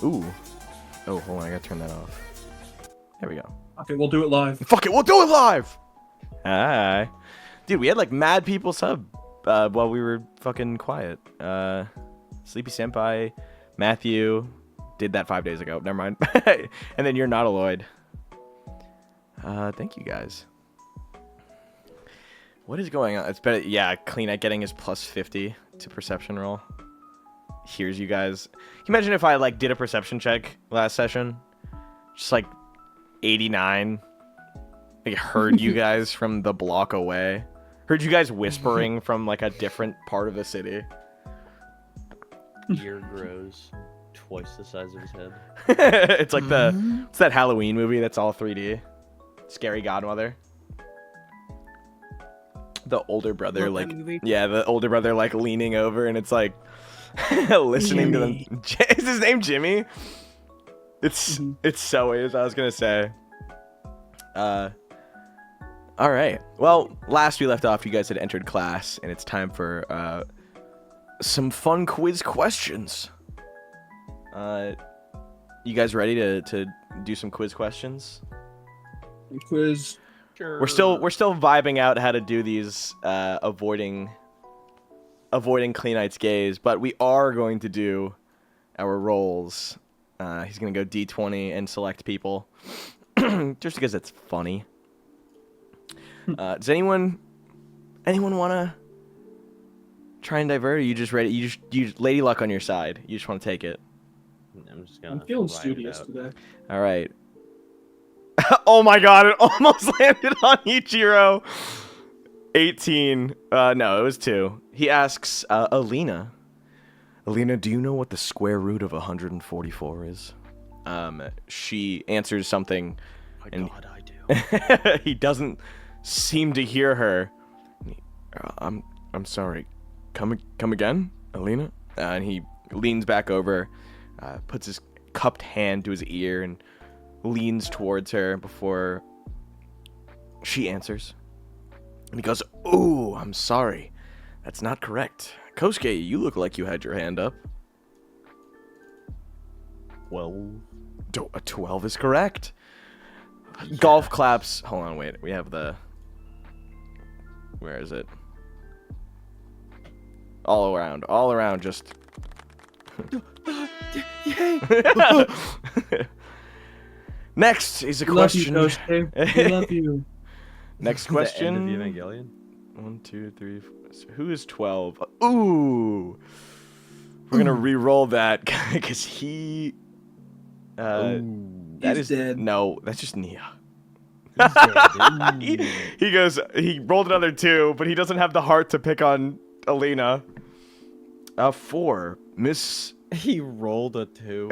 Ooh. Oh, hold on. I gotta turn that off. There we go. Okay, we'll do it live. Fuck it. We'll do it live. Hi. Dude, we had like mad people sub while we were fucking quiet. Sleepy Senpai, Matthew did that 5 days ago. Never mind. And then you're not a Lloyd. Thank you guys. What is going on? It's better. Yeah, Clean getting his plus 50 to perception roll. Here's you guys. Can you imagine if I like did a perception check last session? Just like 89. Like heard you guys from the block away. Heard you guys whispering from like a different part of the city. Ear grows twice the size of his head. It's like it's that Halloween movie that's all 3D. Scary Godmother. The older brother, like, yeah, the older brother, like, leaning over, and it's like listening Jimmy. to them. Is his name Jimmy? It's so is. I was gonna say. All right. Well, last we left off, you guys had entered class, and it's time for some fun quiz questions. You guys ready to do some quiz questions? Quiz. Sure. We're still vibing out how to do these avoiding Cleanite's gaze, but we are going to do our rolls. He's gonna go D20 and select people, just because it's funny. Does anyone wanna try and divert? Or you just ready? You Lady Luck on your side. You just want to take it. I'm feeling studious today. All right. Oh my god, it almost landed on Ichiro. 18. No, it was 2. He asks, Alina, do you know what the square root of 144 is? She answers something. My god, I do. He doesn't seem to hear her. I'm sorry. Come again, Alina? And he leans back over, puts his cupped hand to his ear, and leans towards her before she answers. And he goes, "Ooh, I'm sorry. That's not correct. Kosuke, you look like you had your hand up." 12. A 12 is correct. Yes. Golf claps. Hold on, wait. We have the... Where is it? All around, just... Yay! Next is a question. Love you, Kosuke. We love you. Next question. The end of Evangelion? 1, 2, 3, 4. Who is 12? Ooh. We're gonna re-roll that because he. That is dead. No, that's just Nia. He's dead. He goes. He rolled another 2, but he doesn't have the heart to pick on Alina. 4. Miss. He rolled a 2.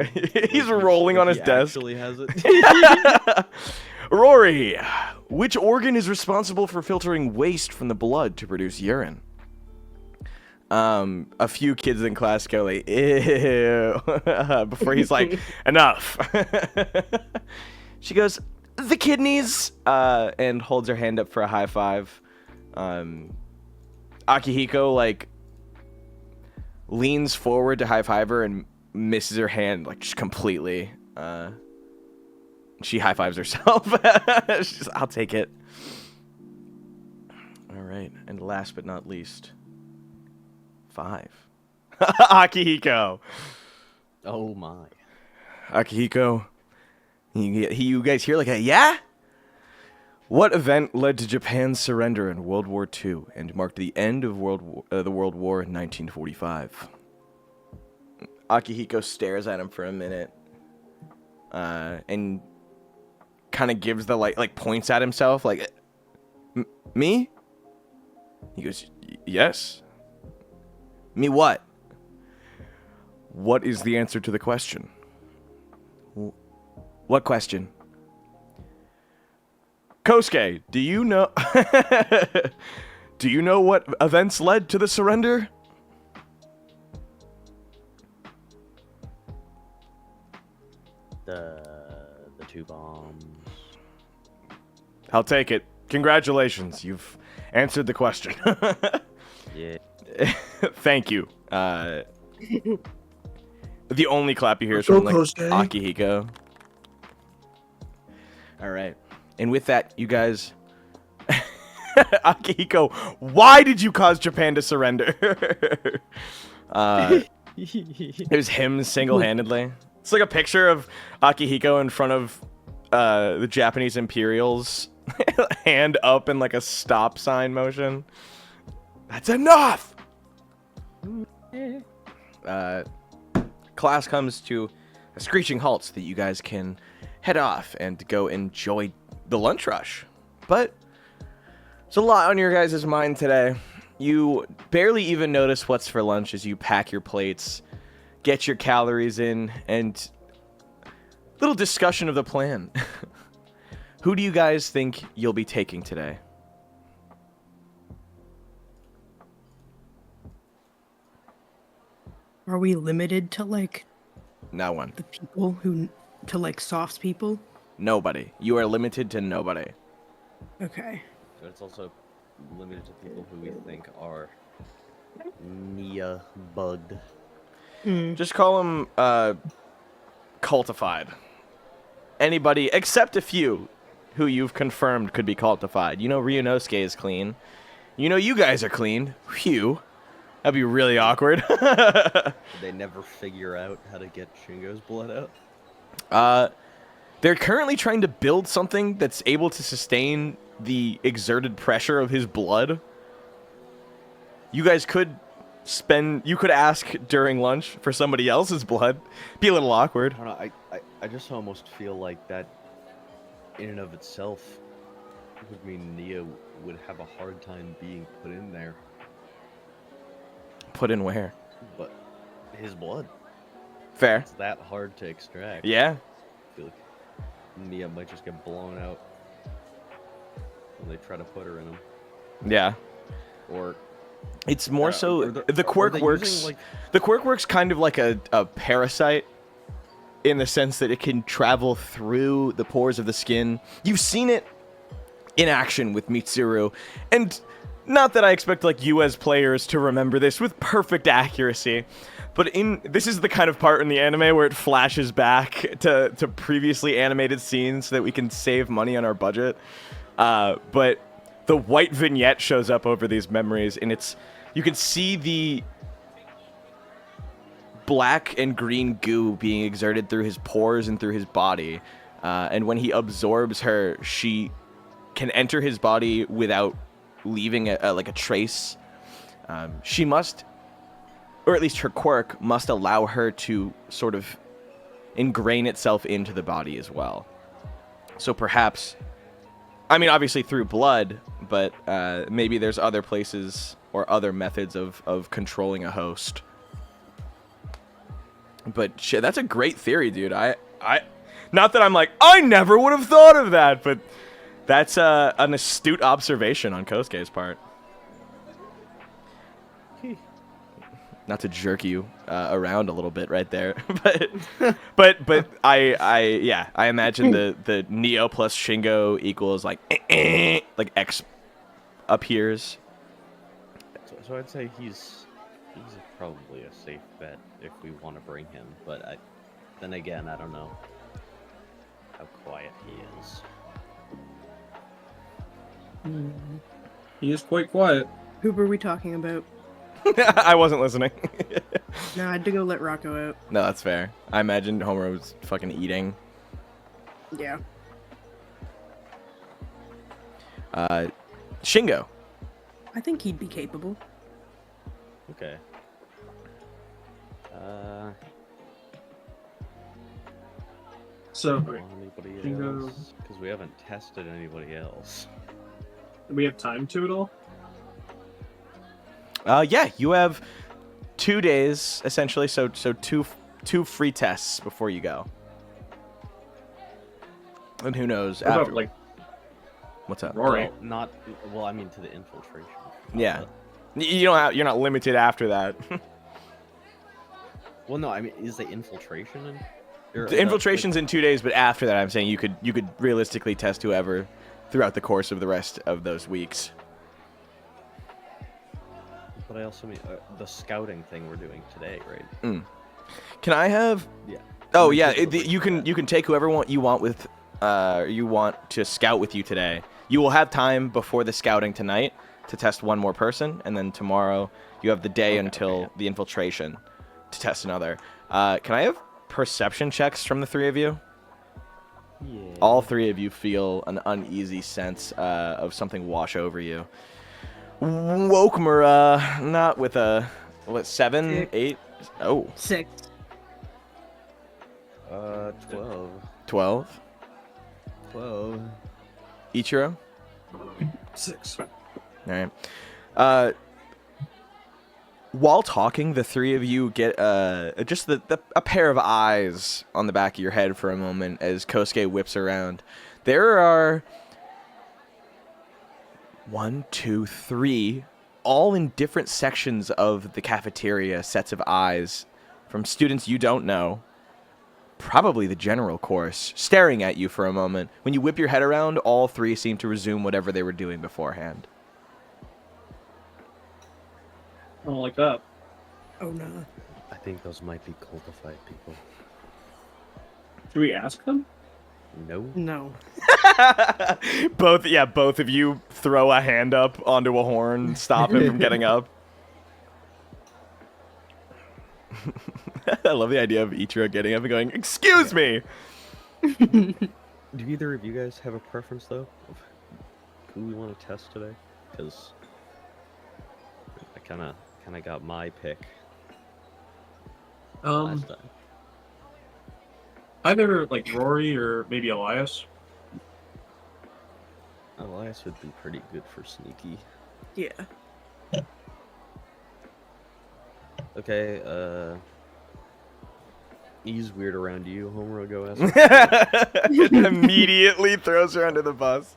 He's rolling on his desk. Actually has it. Rory, which organ is responsible for filtering waste from the blood to produce urine? A few kids in class go like, ew, before he's like, enough. She goes, the kidneys, and holds her hand up for a high five. Akihiko, like, leans forward to high five her and misses her hand, like, just completely. She high fives herself. She's, I'll take it. All right, and last but not least, 5. Akihiko. Oh my. Akihiko. You guys hear like a yeah? What event led to Japan's surrender in World War II and marked the end of the World War in 1945? Akihiko stares at him for a minute, and kind of gives the like points at himself like, me? He goes, yes. Me what? What is the answer to the question? What question? Kosuke, do you know... do you know what events led to the surrender? The 2 bombs. I'll take it. Congratulations, you've answered the question. Yeah. Thank you. The only clap you hear is Go, from like Kosuke. Akihiko. All right, and with that, you guys, Akihiko, why did you cause Japan to surrender? It was him single-handedly. It's like a picture of Akihiko in front of the Japanese Imperials, hand up in like a stop sign motion. That's enough! Class comes to a screeching halt so that you guys can head off and go enjoy the lunch rush. But there's a lot on your guys' mind today. You barely even notice what's for lunch as you pack your plates, get your calories in, and little discussion of the plan. Who do you guys think you'll be taking today? Are we limited to, like, No one. the people who, to, like, Soft's people? Nobody. You are limited to nobody. Okay. So it's also limited to people who we think are Nia bugged. Just call them cultified. Anybody except a few who you've confirmed could be cultified. You know Ryunosuke is clean. You know you guys are clean. Phew. That'd be really awkward. Did they never figure out how to get Shingo's blood out? They're currently trying to build something that's able to sustain the exerted pressure of his blood. You guys could ask during lunch for somebody else's blood. Be a little awkward. I don't know, I just almost feel like that in and of itself would mean Nia would have a hard time being put in there. Put in where? But his blood, Fair. it's that hard to extract. Yeah. I feel like Nia might just get blown out when they try to put her in him. Yeah. Or It's more so or the quirk are they works. using, like- The quirk works kind of like a parasite, in the sense that it can travel through the pores of the skin. You've seen it in action with Mitsuru, and not that I expect like you as players to remember this with perfect accuracy, but this is the kind of part in the anime where it flashes back to previously animated scenes so that we can save money on our budget. But the white vignette shows up over these memories, and you can see the black and green goo being exerted through his pores and through his body. And when he absorbs her, she can enter his body without leaving a trace. She must, or at least her quirk, must allow her to sort of ingrain itself into the body as well. So perhaps, I mean, obviously through blood, but maybe there's other places or other methods of controlling a host. But shit, that's a great theory, dude. I not that I'm like, I never would have thought of that, but that's an astute observation on Kosuke's part. Not to jerk you around a little bit right there, but I imagine the Neo plus Shingo equals like X appears. So I'd say he's probably a safe bet if we want to bring him, but then again, I don't know how quiet he is. He is quite quiet. Who were we talking about? I wasn't listening. No, I had to go let Rocco out. No, that's fair. I imagined Homura was fucking eating. Yeah. Shingo. I think he'd be capable. Okay. So, Anybody Shingo. else? Because we haven't tested anybody else. do we have time to it all? Yeah, you have 2 days essentially, so two free tests before you go. And who knows What after? about, like, What's up? Rory? Well, I mean to the infiltration. Yeah, you're not limited after that. Well, no, I mean, is the infiltration in? The infiltration's in 2 days, but after that, I'm saying you could realistically test whoever throughout the course of the rest of those weeks. But I also mean the scouting thing we're doing today, right? Can I have? Yeah. Oh I'm yeah, gonna take you that. can take whoever you want with. You want to scout with you today. You will have time before the scouting tonight to test one more person, and then tomorrow you have the day until the infiltration to test another. Can I have perception checks from the three of you? Yeah. All three of you feel an uneasy sense of something wash over you. Homura, not with a 7, 6. 8. Oh, 6. 12. 12. 12. Ichiro. 6. All right. While talking, the three of you get just a pair of eyes on the back of your head for a moment as Kosuke whips around. There are 1, 2, 3, all in different sections of the cafeteria, sets of eyes from students you don't know, probably the general course, staring at you for a moment. When you whip your head around, all three seem to resume whatever they were doing beforehand. I don't like that. Oh no. I think those might be cultified people. Should we ask them? No. No. Both of you throw a hand up onto a horn, stop him from getting up. I love the idea of Ichiro getting up and going, "Excuse me!" Do either of you guys have a preference, though, of who we want to test today? Because I kind of got my pick last time. Either like Rory or maybe Elias. Elias would be pretty good for sneaky. Yeah. Okay, he's weird around you. Homura, go ask. Immediately throws her under the bus.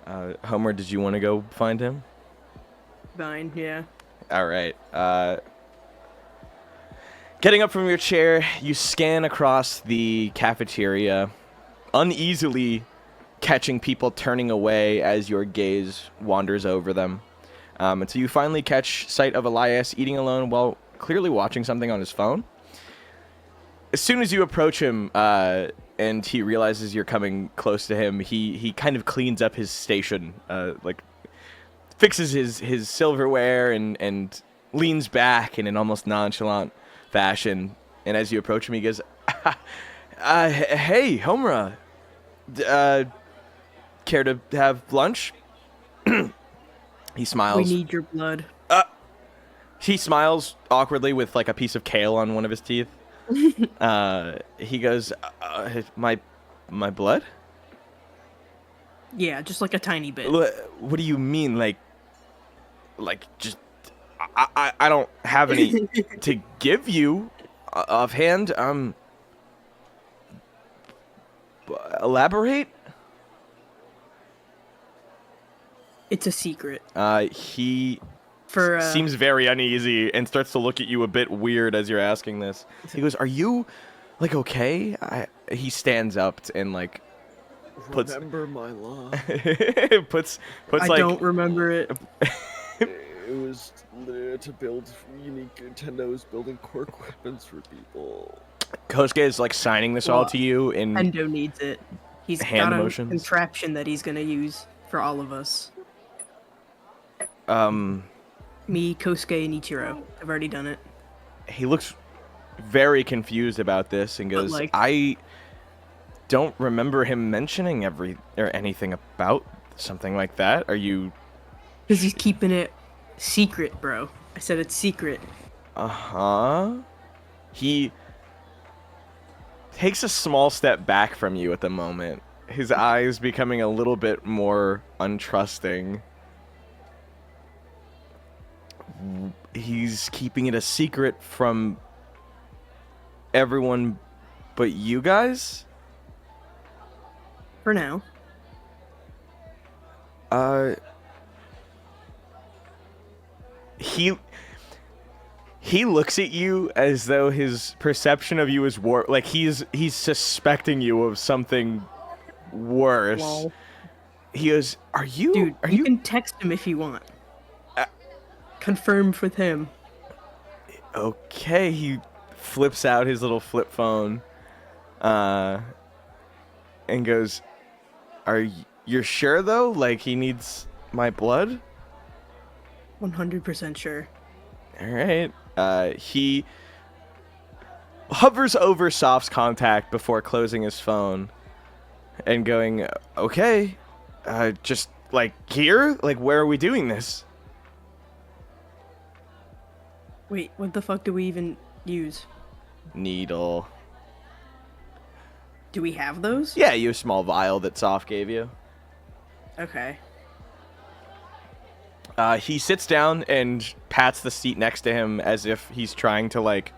Homer, did you want to go find him? Fine, yeah. All right. Getting up from your chair, you scan across the cafeteria, uneasily catching people turning away as your gaze wanders over them. Until you finally catch sight of Elias eating alone while clearly watching something on his phone. As soon as you approach him and he realizes you're coming close to him, he kind of cleans up his station, like fixes his silverware and leans back in an almost nonchalant fashion. And as you approach him, he goes, "Hey, Homura, care to have lunch?" He smiles. We need your blood. He smiles awkwardly with like a piece of kale on one of his teeth. He goes, my blood? Yeah, just like a tiny bit. What do you mean? Like just, I don't have any to give you offhand. Elaborate? It's a secret. He For seems very uneasy and starts to look at you a bit weird as you're asking this. He goes, "Are you, like, okay?" He stands up and like puts Remember my law. puts I like don't remember it. It was to build unique Nintendo's building quirk weapons for people. Kosuke is like signing this all to you in Endo needs it. He's hand got a motions. contraption that he's gonna use for all of us. Me, Kosuke, and Ichiro. I've already done it. He looks very confused about this and goes, like- "I don't remember him mentioning anything about something like that. Are you?" Because he's keeping it secret, bro. I said it's secret. Uh-huh. He takes a small step back from you at the moment, his eyes becoming a little bit more untrusting. He's keeping it a secret from everyone but you guys? For now. He looks at you as though his perception of you is like he's suspecting you of something worse. Lol. He goes, "Are you? Dude, Are you you?" can text him if you want. Confirm with him. Okay, he flips out his little flip phone, and goes, you're sure though? Like, he needs my blood? 100% sure. Alright. He hovers over Soft's contact before closing his phone and going, okay, just, like, here? Like, where are we doing this? Wait, what the fuck do we even use? Needle. Do we have those? Yeah, you have a small vial that Soft gave you. Okay. He sits down and pats the seat next to him as if he's trying to, like,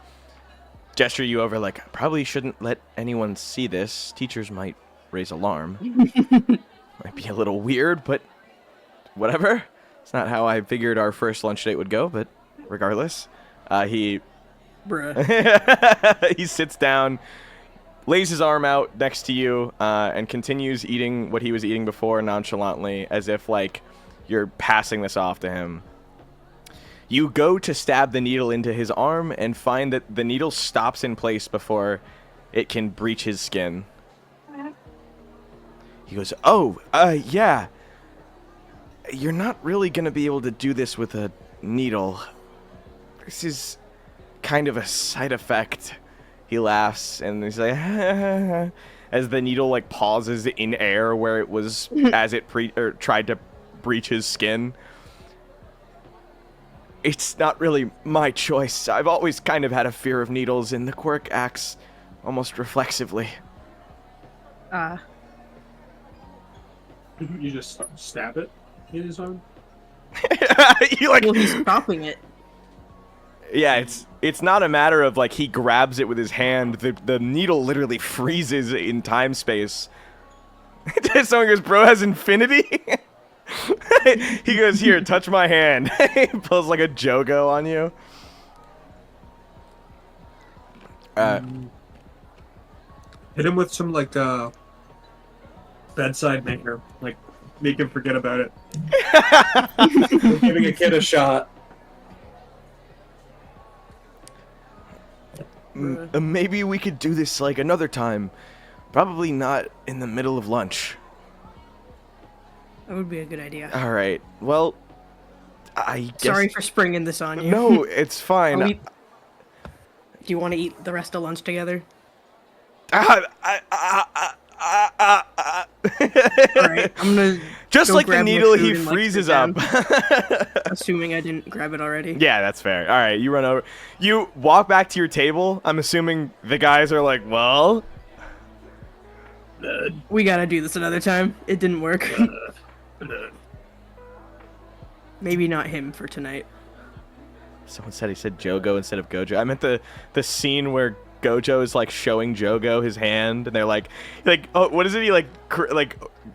gesture you over, like, probably shouldn't let anyone see this. Teachers might raise alarm. Might be a little weird, but whatever. It's not how I figured our first lunch date would go, but regardless. He sits down, lays his arm out next to you, and continues eating what he was eating before nonchalantly, as if, like, you're passing this off to him. You go to stab the needle into his arm and find that the needle stops in place before it can breach his skin. He goes, yeah. You're not really going to be able to do this with a needle. This is kind of a side effect. He laughs, and he's like, as the needle, like, pauses in air where it was as it tried to breach his skin. It's not really my choice. I've always kind of had a fear of needles, and the quirk acts almost reflexively. You just stab it in his arm? You, like, Well, he's stopping it. yeah, it's not a matter of, like, he grabs it with his hand. The needle literally freezes in time space. Someone goes, bro has infinity? He goes, here, touch my hand. He pulls, like, a Jogo on you. Hit him with some, like, bedside manner. Like, make him forget about it. We're giving a kid a shot. Maybe we could do this, like, another time. Probably not in the middle of lunch. That would be a good idea. All right. Well, I guess... Sorry for springing this on you. No, it's fine. Do you want to eat the rest of lunch together? Alright, I'm gonna Just go like the grab my needle, food he and, like, freezes sit up. down. Assuming I didn't grab it already. Yeah, that's fair. All right, you run over. You walk back to your table. I'm assuming the guys are like, well... We gotta do this another time. It didn't work. Maybe not him for tonight. Someone said he said Jogo instead of Gojo. I meant the scene where Gojo is, like, showing Jogo his hand, and they're like, oh, what is it? He, like,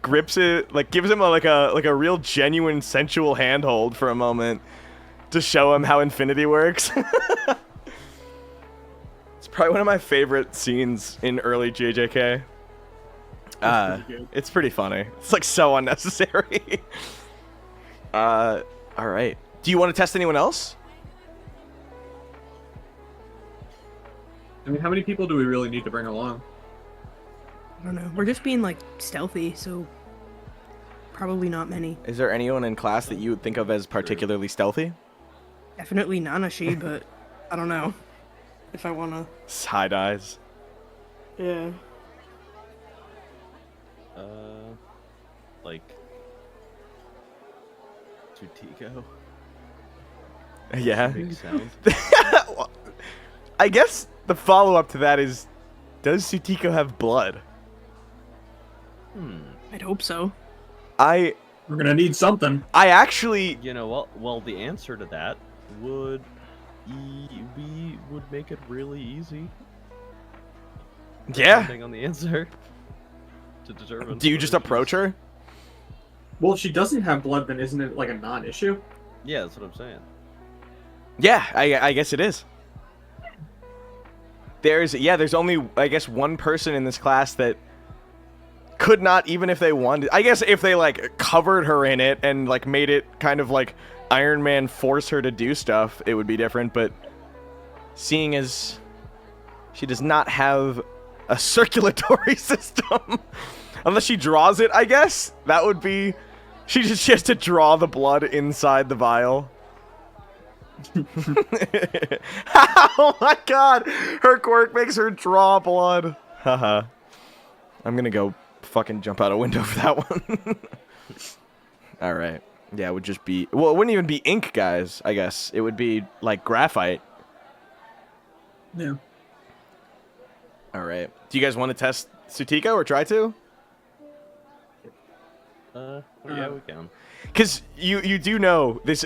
grips it, like, gives him a real genuine sensual handhold for a moment to show him how infinity works. It's probably one of my favorite scenes in early JJK. It's pretty funny. It's, like, so unnecessary. All right. Do you want to test anyone else? I mean, how many people do we really need to bring along? I don't know. We're just being, like, stealthy, so probably not many. Is there anyone in class that you would think of as particularly stealthy? Definitely Nanashi, but I don't know if I wanna. Side eyes. Yeah. Like Tutiko. Yeah. Big sound. Well, I guess the follow-up to that is, does Sutiko have blood? I'd hope so. We're gonna need something. I actually... You know, well, the answer to that would make it really easy. Yeah. Depending on the answer. To determine. Do you just whether approach she's- her? Well, if she doesn't have blood, then isn't it, like, a non-issue? Yeah, that's what I'm saying. Yeah, I guess it is. There's only, I guess, one person in this class that could not, even if they wanted. I guess if they, like, covered her in it and, like, made it kind of like Iron Man force her to do stuff, it would be different, but seeing as she does not have a circulatory system. Unless she draws it, I guess. That would be... She has to draw the blood inside the vial. Oh my god! Her quirk makes her draw blood. Haha. I'm gonna go fucking jump out a window for that one. Alright. Yeah, it would just be... Well, it wouldn't even be ink, guys, I guess. It would be, like, graphite. Yeah. Alright. Do you guys want to test Sutiko or try to? Yeah, we can. Because you do know this...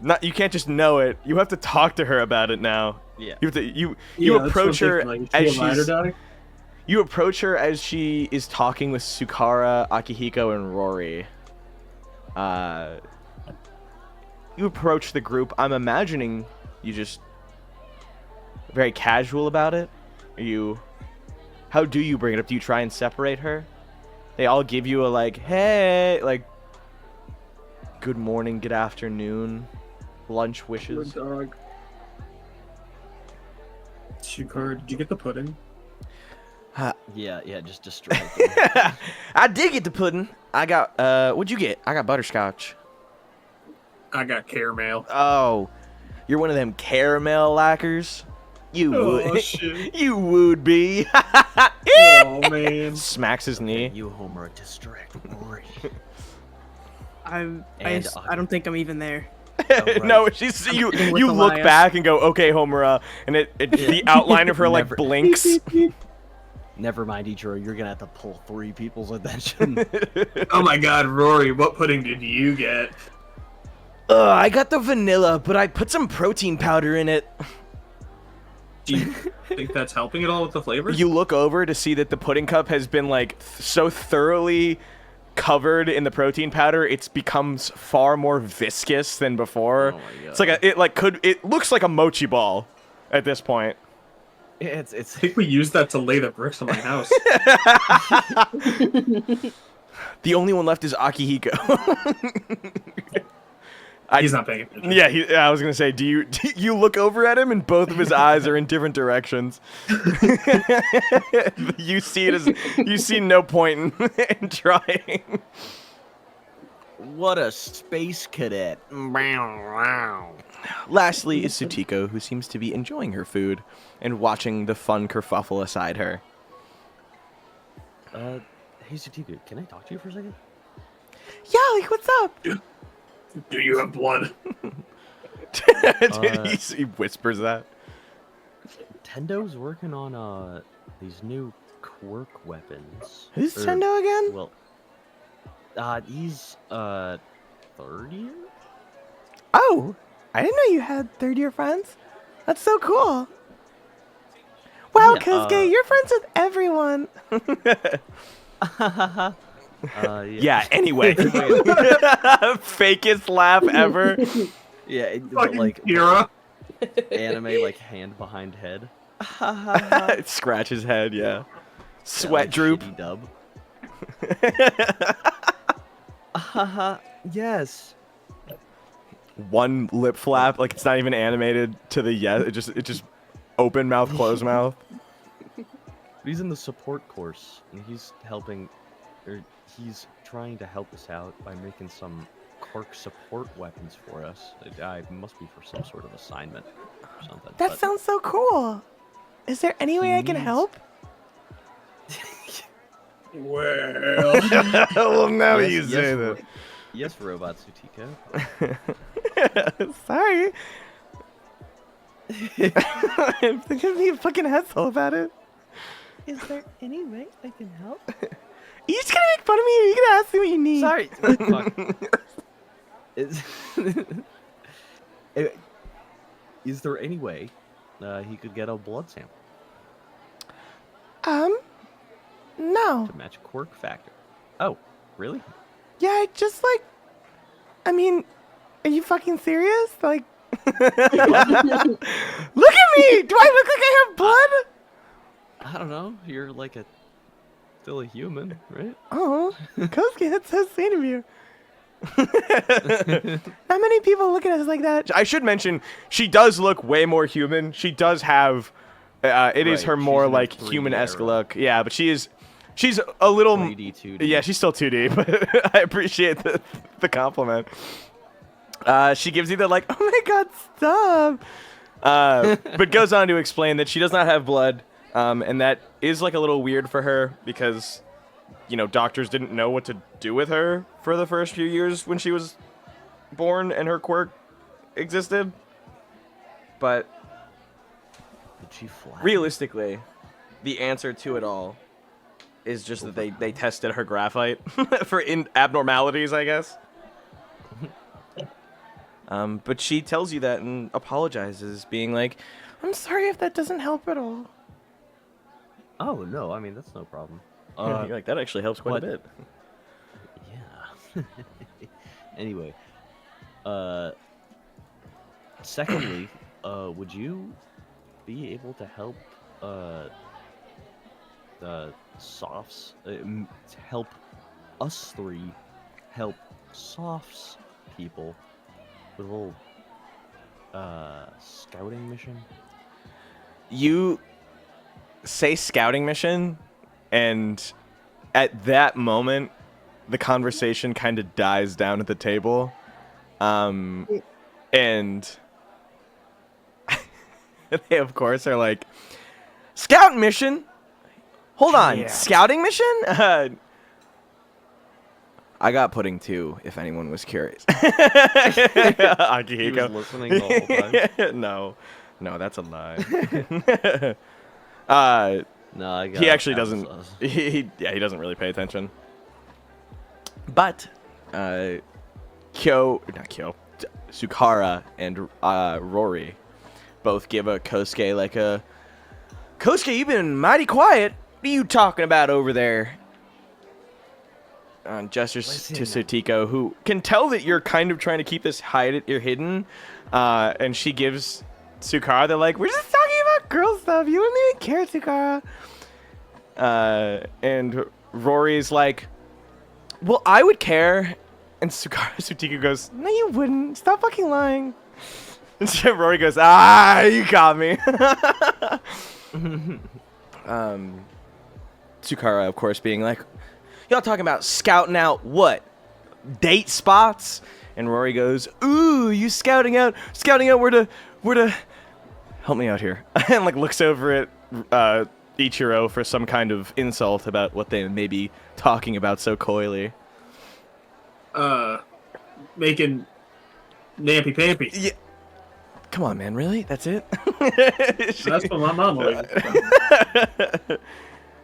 Not you can't just know it. You have to talk to her about it now. Yeah. You have to you Yeah, approach her as she's... daughter? You approach her as she is talking with Sukara, Akihiko, and Rory. You approach the group. I'm imagining you just very casual about it. Are you... How do you bring it up? Do you try and separate her? They all give you a like, hey, like, good morning, good afternoon, lunch wishes. Good dog. Shukar, did you get the pudding? Yeah, just distract them. I did get the pudding. I got, what'd you get? I got butterscotch. I got caramel. Oh, you're one of them caramel lackers? You Oh, would. shit. You would be. Oh, man. Smacks his knee. You, Homura, distract Rory. I And don't think I'm even there. right. No, she's you. With You look Elias. back and go, okay, Homura, and the outline of her like Never- blinks. Never mind, Ichiro, you're gonna have to pull 3 people's attention. Oh my god, Rory, what pudding did you get? I got the vanilla, but I put some protein powder in it. Do you think that's helping at all with the flavor? You look over to see that the pudding cup has been like so thoroughly covered in the protein powder, it's becomes far more viscous than before. Oh my It's like it looks like a mochi ball at this point. it's I think we used that to lay the bricks on my house. The only one left is Akihiko. He's not paying attention. Yeah, I was gonna say, do you look over at him and both of his eyes are in different directions? You see it as you see no point in trying. What a space cadet. Lastly is Sutiko, who seems to be enjoying her food and watching the fun kerfuffle aside her. Hey Sutiko, can I talk to you for a second? Yeah, like what's up? Do you have blood? He whispers that. Tendo's working on these new quirk weapons. Who's Or, Tendo again? Well, he's third year? Oh, I didn't know you had third-year friends. That's so cool. Wow, Yeah, Kosuke, you're friends with everyone. Yeah, anyway. Fakest laugh ever. Yeah, but Fucking like Kira. anime, like hand behind head. Scratch his head, yeah. Yeah, Sweat like droop. shitty dub. Yes. One lip flap, like it's not even animated to the yes. It just open mouth, close mouth. He's in the support course, and he's helping, or he's trying to help us out by making some quirk support weapons for us. It must be for some sort of assignment or something. That but- sounds so cool. Is there any way I can needs- help? Well, Well, now Yes, you yes, say ro- that. Yes, Robot Sutiko. Sorry. I'm gonna be a fucking asshole about it. Is there any way I can help? You just gonna make fun of me, or you gonna ask me what you need? Sorry. Fuck. Is there any way he could get a blood sample No. to match quirk factor? Oh, really? Yeah, I just like. I mean, are you fucking serious? Like. Look at me! Do I look like I have blood? I don't know. You're like still a human, right? Oh, Kosuke, that's so sweet of you. Not many people look at us like that. I should mention, she does look way more human. She does have, it is Right, her she's more in a like 3D human-esque era. look. Yeah, but she's a little 3D, 2D. Yeah, she's still 2D, but I appreciate the compliment. She gives you the like, oh my god, stop. But goes on to explain that she does not have blood, and that is like a little weird for her because, you know, doctors didn't know what to do with her for the first few years when she was born and her quirk existed. But Did she fly? realistically, the answer to it all is just that they tested her graphite for abnormalities, I guess. But she tells you that and apologizes, being like, I'm sorry if that doesn't help at all. Oh no, I mean that's no problem. You're like, that actually helps quite a bit. Yeah. Anyway, secondly, would you be able to help the softs to help us three help softs people with a little scouting mission? You say scouting mission, and at that moment, the conversation kind of dies down at the table. And they, of course, are like, scout mission? Hold on, Yeah. scouting mission? I got pudding too, if anyone was curious. He Akihiko. was listening the whole time. No, that's a lie. No, I got He actually apple doesn't. sauce. He doesn't really pay attention. But Sukara and Rory both give a Kosuke like a Kosuke. You've been mighty quiet. What are you talking about over there? Gestures to Sutiko, who can tell that you're kind of trying to keep this hidden. And she gives Sukara, they're like, we're just talking about girl stuff. You wouldn't even care, Sukara. And Rory's like, well, I would care. And Sutiko goes, no, you wouldn't. Stop fucking lying. And so Rory goes, you got me. Sukara, of course, being like, y'all talking about scouting out what? Date spots? And Rory goes, ooh, you scouting out where to help me out here. And like looks over at Ichiro for some kind of insult about what they may be talking about so coyly. Making nappy pampy. Yeah. Come on, man, really? That's it? That's what my mom always.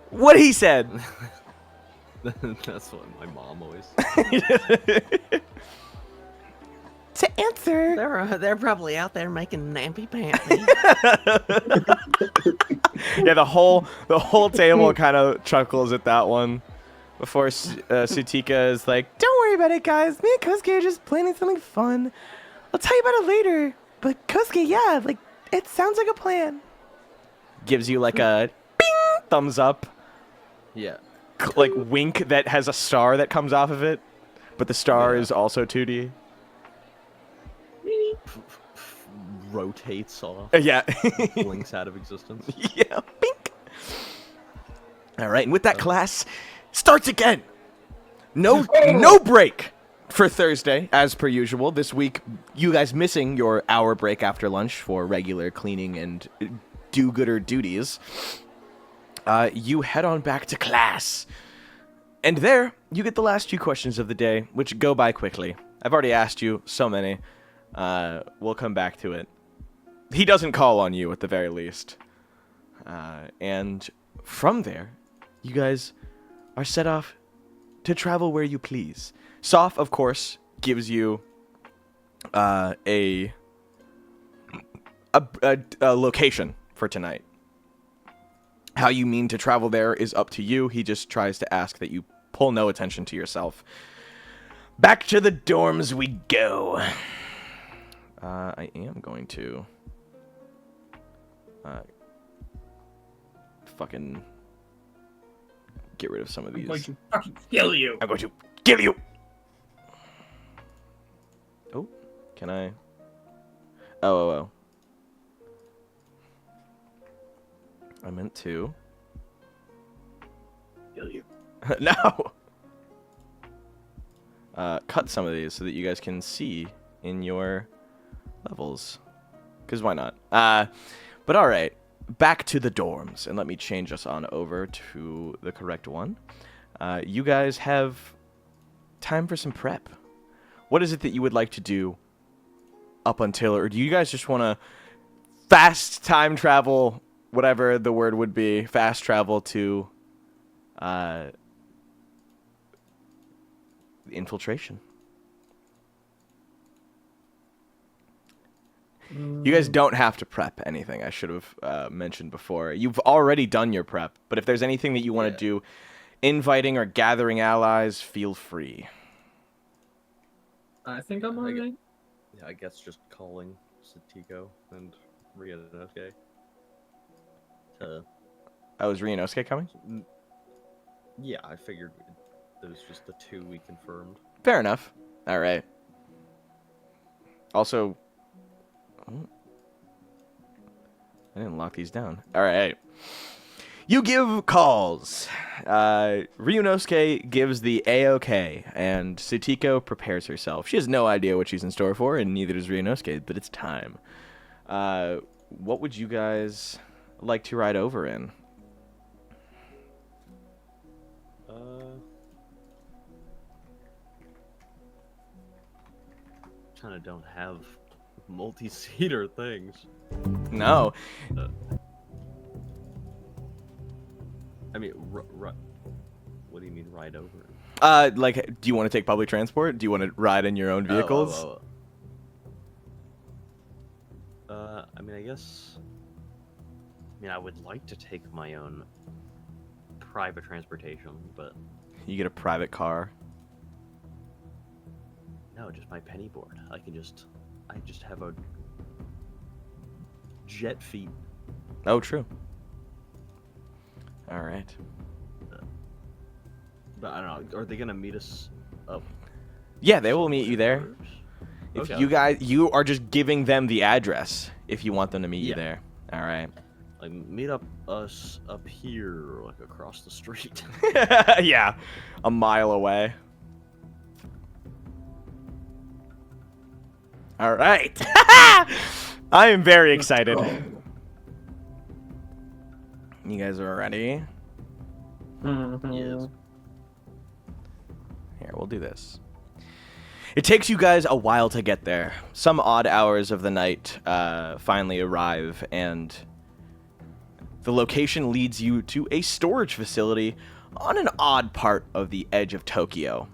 What he said. That's what my mom always. To answer. They're probably out there making nappy pampy. Yeah, the whole table kind of chuckles at that one. Before Sutika is like, don't worry about it, guys. Me and Kosuke are just planning something fun. I'll tell you about it later. But Kosuke, yeah, like, it sounds like a plan. Gives you like a bing thumbs up. Yeah. Like wink that has a star that comes off of it. But the star Yeah. is also 2D. Rotates off. Yeah. Blinks out of existence. Yeah. Bink. All right, and with that, class starts again. No break for Thursday, as per usual. This week, you guys missing your hour break after lunch for regular cleaning and do-gooder duties. You head on back to class. And there, you get the last few questions of the day, which go by quickly. I've already asked you so many. We'll come back to it. He doesn't call on you, at the very least. And from there, you guys are set off to travel where you please. Soph, of course, gives you a location for tonight. How you mean to travel there is up to you. He just tries to ask that you pull no attention to yourself. Back to the dorms we go. I am going to fucking get rid of some of these. I'm going to fucking kill you. I'm going to kill you. Can I? Oh. I meant to. No! Cut some of these so that you guys can see in your levels. Because why not? But alright. Back to the dorms. And let me change us on over to the correct one. You guys have time for some prep. What is it that you would like to do up until, or do you guys just want to fast time travel, whatever the word would be, fast travel to infiltration? You guys don't have to prep anything. I should have mentioned before. You've already done your prep, but if there's anything that you want to do, inviting or gathering allies, feel free. I think I'm alright. Yeah, I guess just calling Satiko and Ryunosuke. Oh, is Ryunosuke coming? Yeah, I figured it was just the two we confirmed. Fair enough. All right. Also, oh, I didn't lock these down. All right. You give calls. Ryunosuke gives the A-OK, and Satiko prepares herself. She has no idea what she's in store for, and neither does Ryunosuke, but it's time. What would you guys like to ride over in? Kind of don't have multi-seater things. No. I mean, what do you mean ride over? Like, do you want to take public transport? Do you want to ride in your own vehicles? I mean, I guess. I mean, I would like to take my own private transportation, but You get a private car. no, just my penny board. I just have a jet feet. Oh, true. All right. But I don't know. Are they gonna meet us up? Yeah, they will meet you there. first? If Okay. you are just giving them the address if you want them to meet you Yeah. there. All right. Like meet us up here, like across the street. Yeah, a mile away. All right. I am very excited. You guys are ready? Yes. Here, we'll do this. It takes you guys a while to get there. Some odd hours of the night finally arrive, and the location leads you to a storage facility on an odd part of the edge of Tokyo.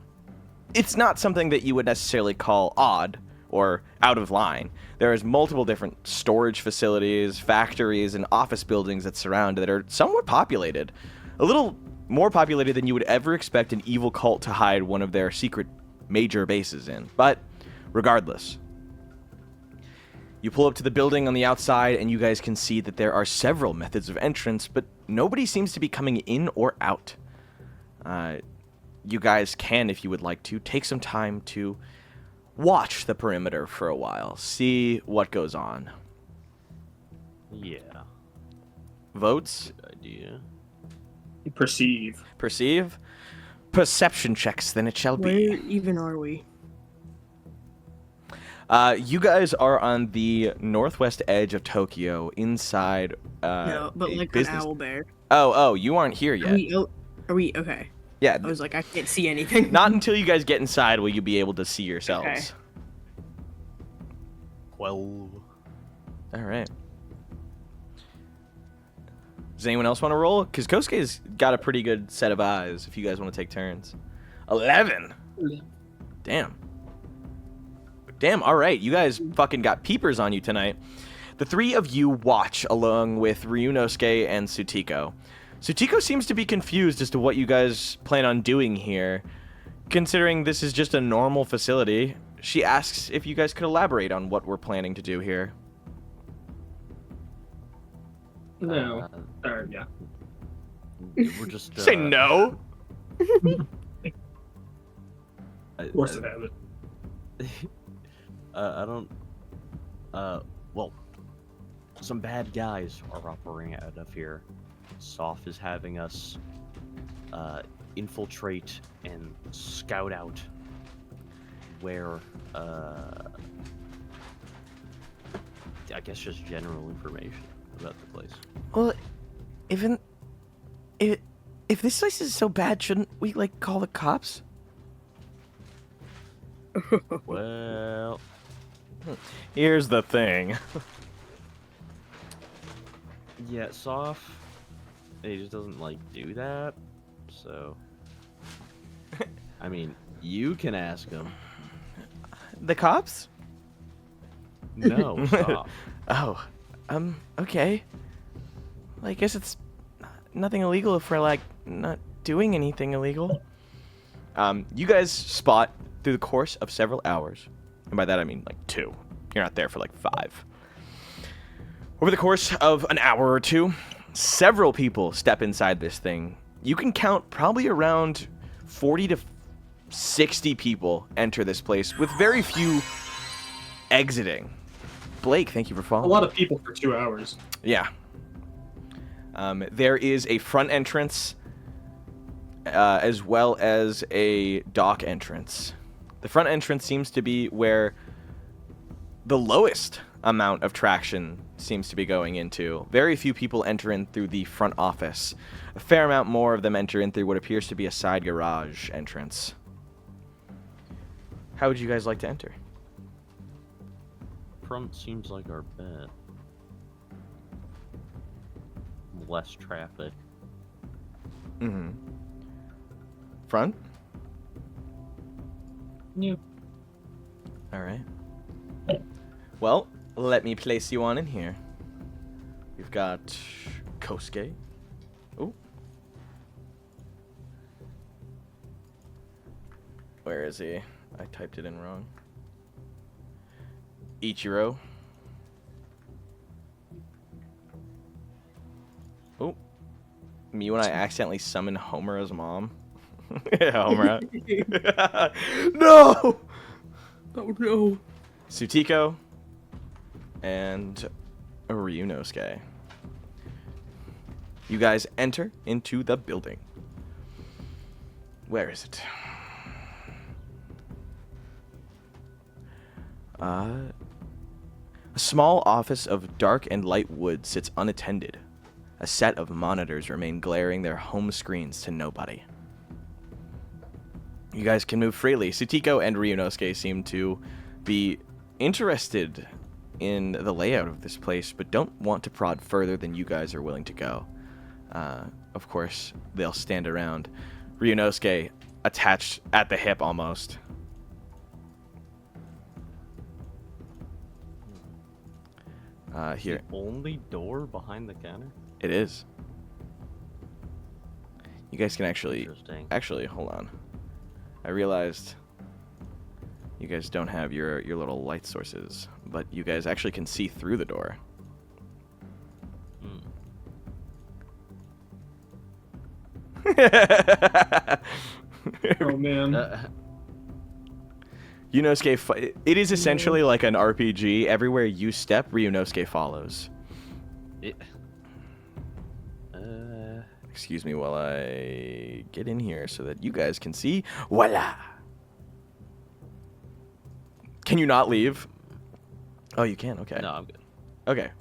It's not something that you would necessarily call odd or out of line. There is multiple different storage facilities, factories, and office buildings that surround that are somewhat populated. A little more populated than you would ever expect an evil cult to hide one of their secret major bases in. But regardless, you pull up to the building on the outside, and you guys can see that there are several methods of entrance, but nobody seems to be coming in or out. You guys can, if you would like to, take some time to watch the perimeter for a while, see what goes on. Yeah. Votes? Good idea. Perceive. Perceive? Perception checks, then it shall be. Where even are we? You guys are on the northwest edge of Tokyo, inside No, but a like business. an owlbear. Oh, you aren't here yet. Are we okay? Yeah, I was like, I can't see anything. not until you guys get inside will you be able to see yourselves. Okay. 12. All right. Does anyone else want to roll? Because Kosuke's got a pretty good set of eyes if you guys want to take turns. 11. Damn. All right. You guys fucking got peepers on you tonight. The three of you watch along with Ryunosuke and Satiko. Satiko seems to be confused as to what you guys plan on doing here. Considering this is just a normal facility, she asks if you guys could elaborate on what we're planning to do here. No. Yeah. We're just Say no. Of course it has it. I don't. Well, some bad guys are operating out of here. Soph is having us infiltrate and scout out where, I guess just general information about the place. Well, if this place is so bad, shouldn't we like call the cops? Well, Here's the thing. yeah, Soph, he just doesn't like do that. So, I mean, you can ask him. The cops? No, Soph. Oh, okay. Well, I guess it's nothing illegal if we're like not doing anything illegal. You guys spot through the course of several hours, and by that I mean like 2. You're not there for like 5. Over the course of an hour or 2, several people step inside this thing. You can count probably around 40 to 60 people enter this place, with very few exiting. Blake, thank you for A following. lot of people for 2 hours. Yeah. There is a front entrance as well as a dock entrance. The front entrance seems to be where the lowest amount of traction seems to be going into. Very few people enter in through the front office. A fair amount more of them enter in through what appears to be a side garage entrance. How would you guys like to enter? Front seems like our bet. Less traffic. Mm-hmm. Front? Yeah. All right. Well, let me place you on in here. We've got Kosuke. Ooh. Where is he? I typed it in wrong. Ichiro. Oh. Me when I accidentally summoned Homura's mom. Homura. No! Oh no. Sutiko. And Ryunosuke. You guys enter into the building. Where is it? A small office of dark and light wood sits unattended. A set of monitors remain glaring their home screens to nobody. You guys can move freely. Sutiko and Ryunosuke seem to be interested in the layout of this place, but don't want to prod further than you guys are willing to go. Of course, they'll stand around. Ryunosuke attached at the hip almost. Here. The only door behind the counter? It is. You guys can actually... Interesting. Actually, hold on. I realized you guys don't have your little light sources, but you guys actually can see through the door. Oh man. Ryunosuke, it is essentially like an RPG. Everywhere you step, Ryunosuke follows. Excuse me while I get in here so that you guys can see. Voila! Can you not leave? Oh, you can? Okay. No, I'm good. Okay.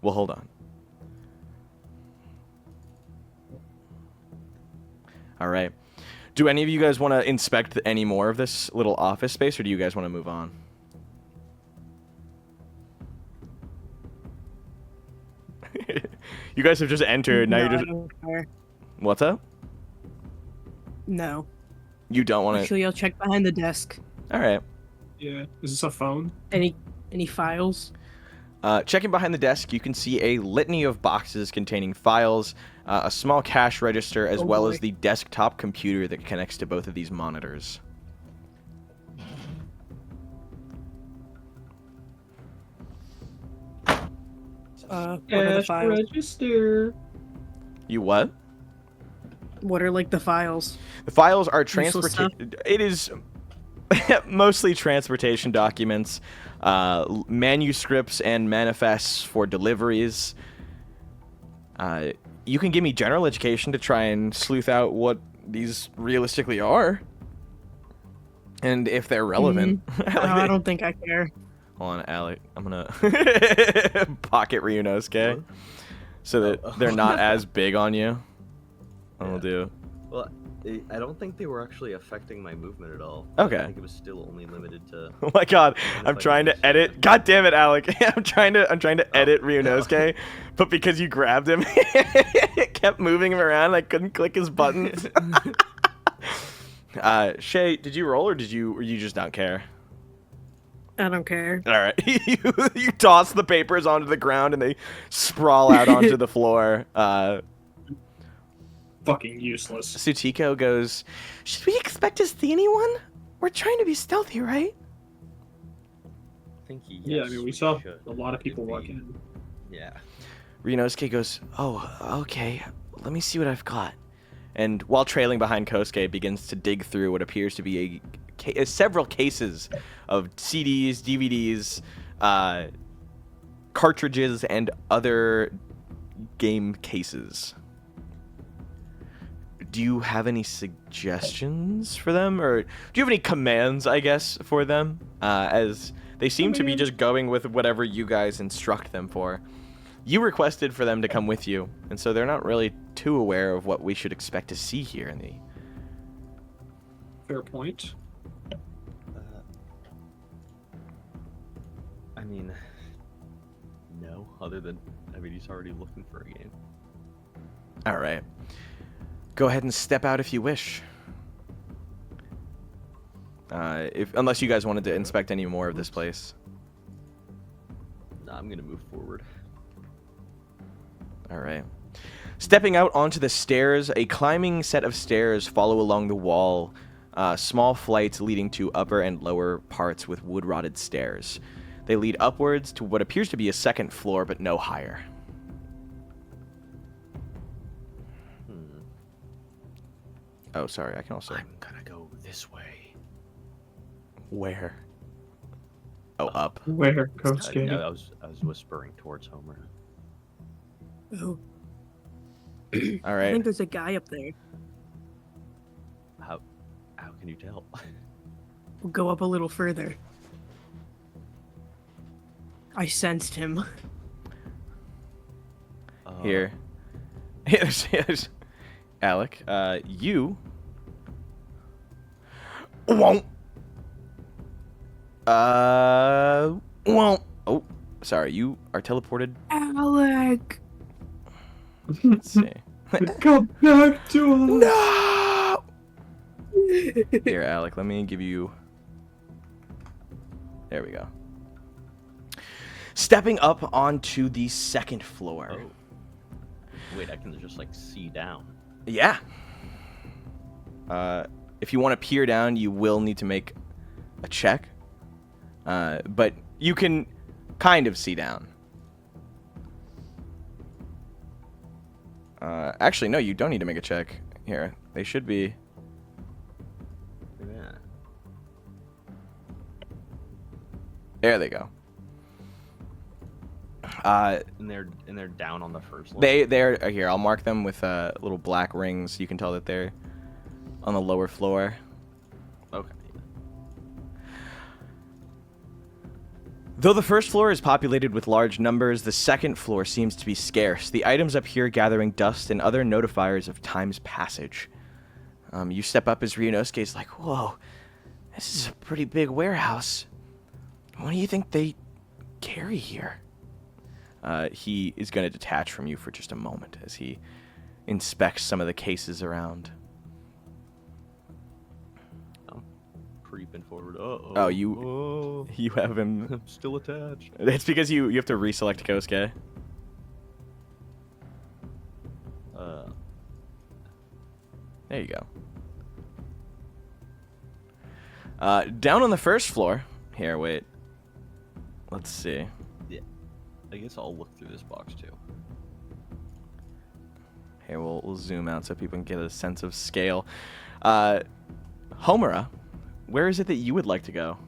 Well, hold on. All right. Do any of you guys want to inspect any more of this little office space, or do you guys want to move on? You guys have just entered. Now No, you're I just... don't care. What's up? No. You don't want to... Actually, I'll check behind the desk. All right. Yeah. Is this a phone? Any files? Checking behind the desk, you can see a litany of boxes containing files, a small cash register, as well as the desktop computer that connects to both of these monitors. What are the files? Register. You what? What are like the files? The files are Useless transport. It is mostly transportation documents, manuscripts and manifests for deliveries. You can give me general education to try and sleuth out what these realistically are, and if they're relevant. No, I don't think I care. Hold on, Aliyk. I'm gonna pocket Ryunosuke What? so that Oh. they're not as big on you. I'll Yeah. do. Well, I don't think they were actually affecting my movement at all. Okay. I think it was still only limited to. Oh my god, Even I'm if I trying use to edit. that. God damn it, Aliyk. I'm trying to edit no. Ryunosuke, but because you grabbed him, it kept moving him around. I couldn't click his buttons. Shaye, did you roll or you just don't care? I don't care. All right, you toss the papers onto the ground and they sprawl out onto the floor. Fucking useless. Sutiko goes, "Should we expect to see anyone? We're trying to be stealthy, right?" I think Yeah, I mean, we saw should. a lot of people It'd be- walk in. Yeah. Ryunosuke goes, "Oh, okay. Let me see what I've got." And while trailing behind Kosuke, begins to dig through what appears to be several cases of CDs, DVDs, cartridges, and other game cases. Do you have any suggestions for them, or do you have any commands, I guess, for them? As they seem to be just going with whatever you guys instruct them for. You requested for them to come with you, and so they're not really too aware of what we should expect to see here in the... Fair point. I mean, no. Other than, he's already looking for a game. All right. Go ahead and step out if you wish. Unless you guys wanted to inspect any more of this place. Nah, I'm gonna move forward. All right. Stepping out onto the stairs, a climbing set of stairs follow along the wall. Small flights leading to upper and lower parts with wood-rotted stairs. They lead upwards to what appears to be a second floor, but no higher. Oh, sorry. I can also... I'm gonna go this way. Where? Oh, up. Where, Kosuke? No, I was whispering towards Homura. Oh, All I right. think there's a guy up there. How can you tell? We'll go up a little further. I sensed him. Here. Here's Aliyk. You won't. Won't. Oh, sorry. You are teleported. Aliyk! Let's see. Come back to us! No! Here, Aliyk. Let me give you... There we go. Stepping up onto the second floor. Oh. Wait, I can just see down. Yeah. If you want to peer down, you will need to make a check. But you can kind of see down. Actually, no, you don't need to make a check. Here, they should be... Yeah. There they go. And they're down on the first level. They're here. I'll mark them with little black rings. You can tell that they're on the lower floor. Okay. Though the first floor is populated with large numbers, the second floor seems to be scarce. The items up here gathering dust and other notifiers of time's passage. You step up as Ryunosuke's like, "Whoa, this is a pretty big warehouse. What do you think they carry here?" He is going to detach from you for just a moment as he inspects some of the cases around. I'm creeping forward. Uh-oh. Oh, you Oh, have him. I'm still attached. It's because you have to reselect Kosuke. There you go. Down on the first floor. Here, wait. Let's see. I guess I'll look through this box too. Here, we'll zoom out so people can get a sense of scale. Homura, where is it that you would like to go?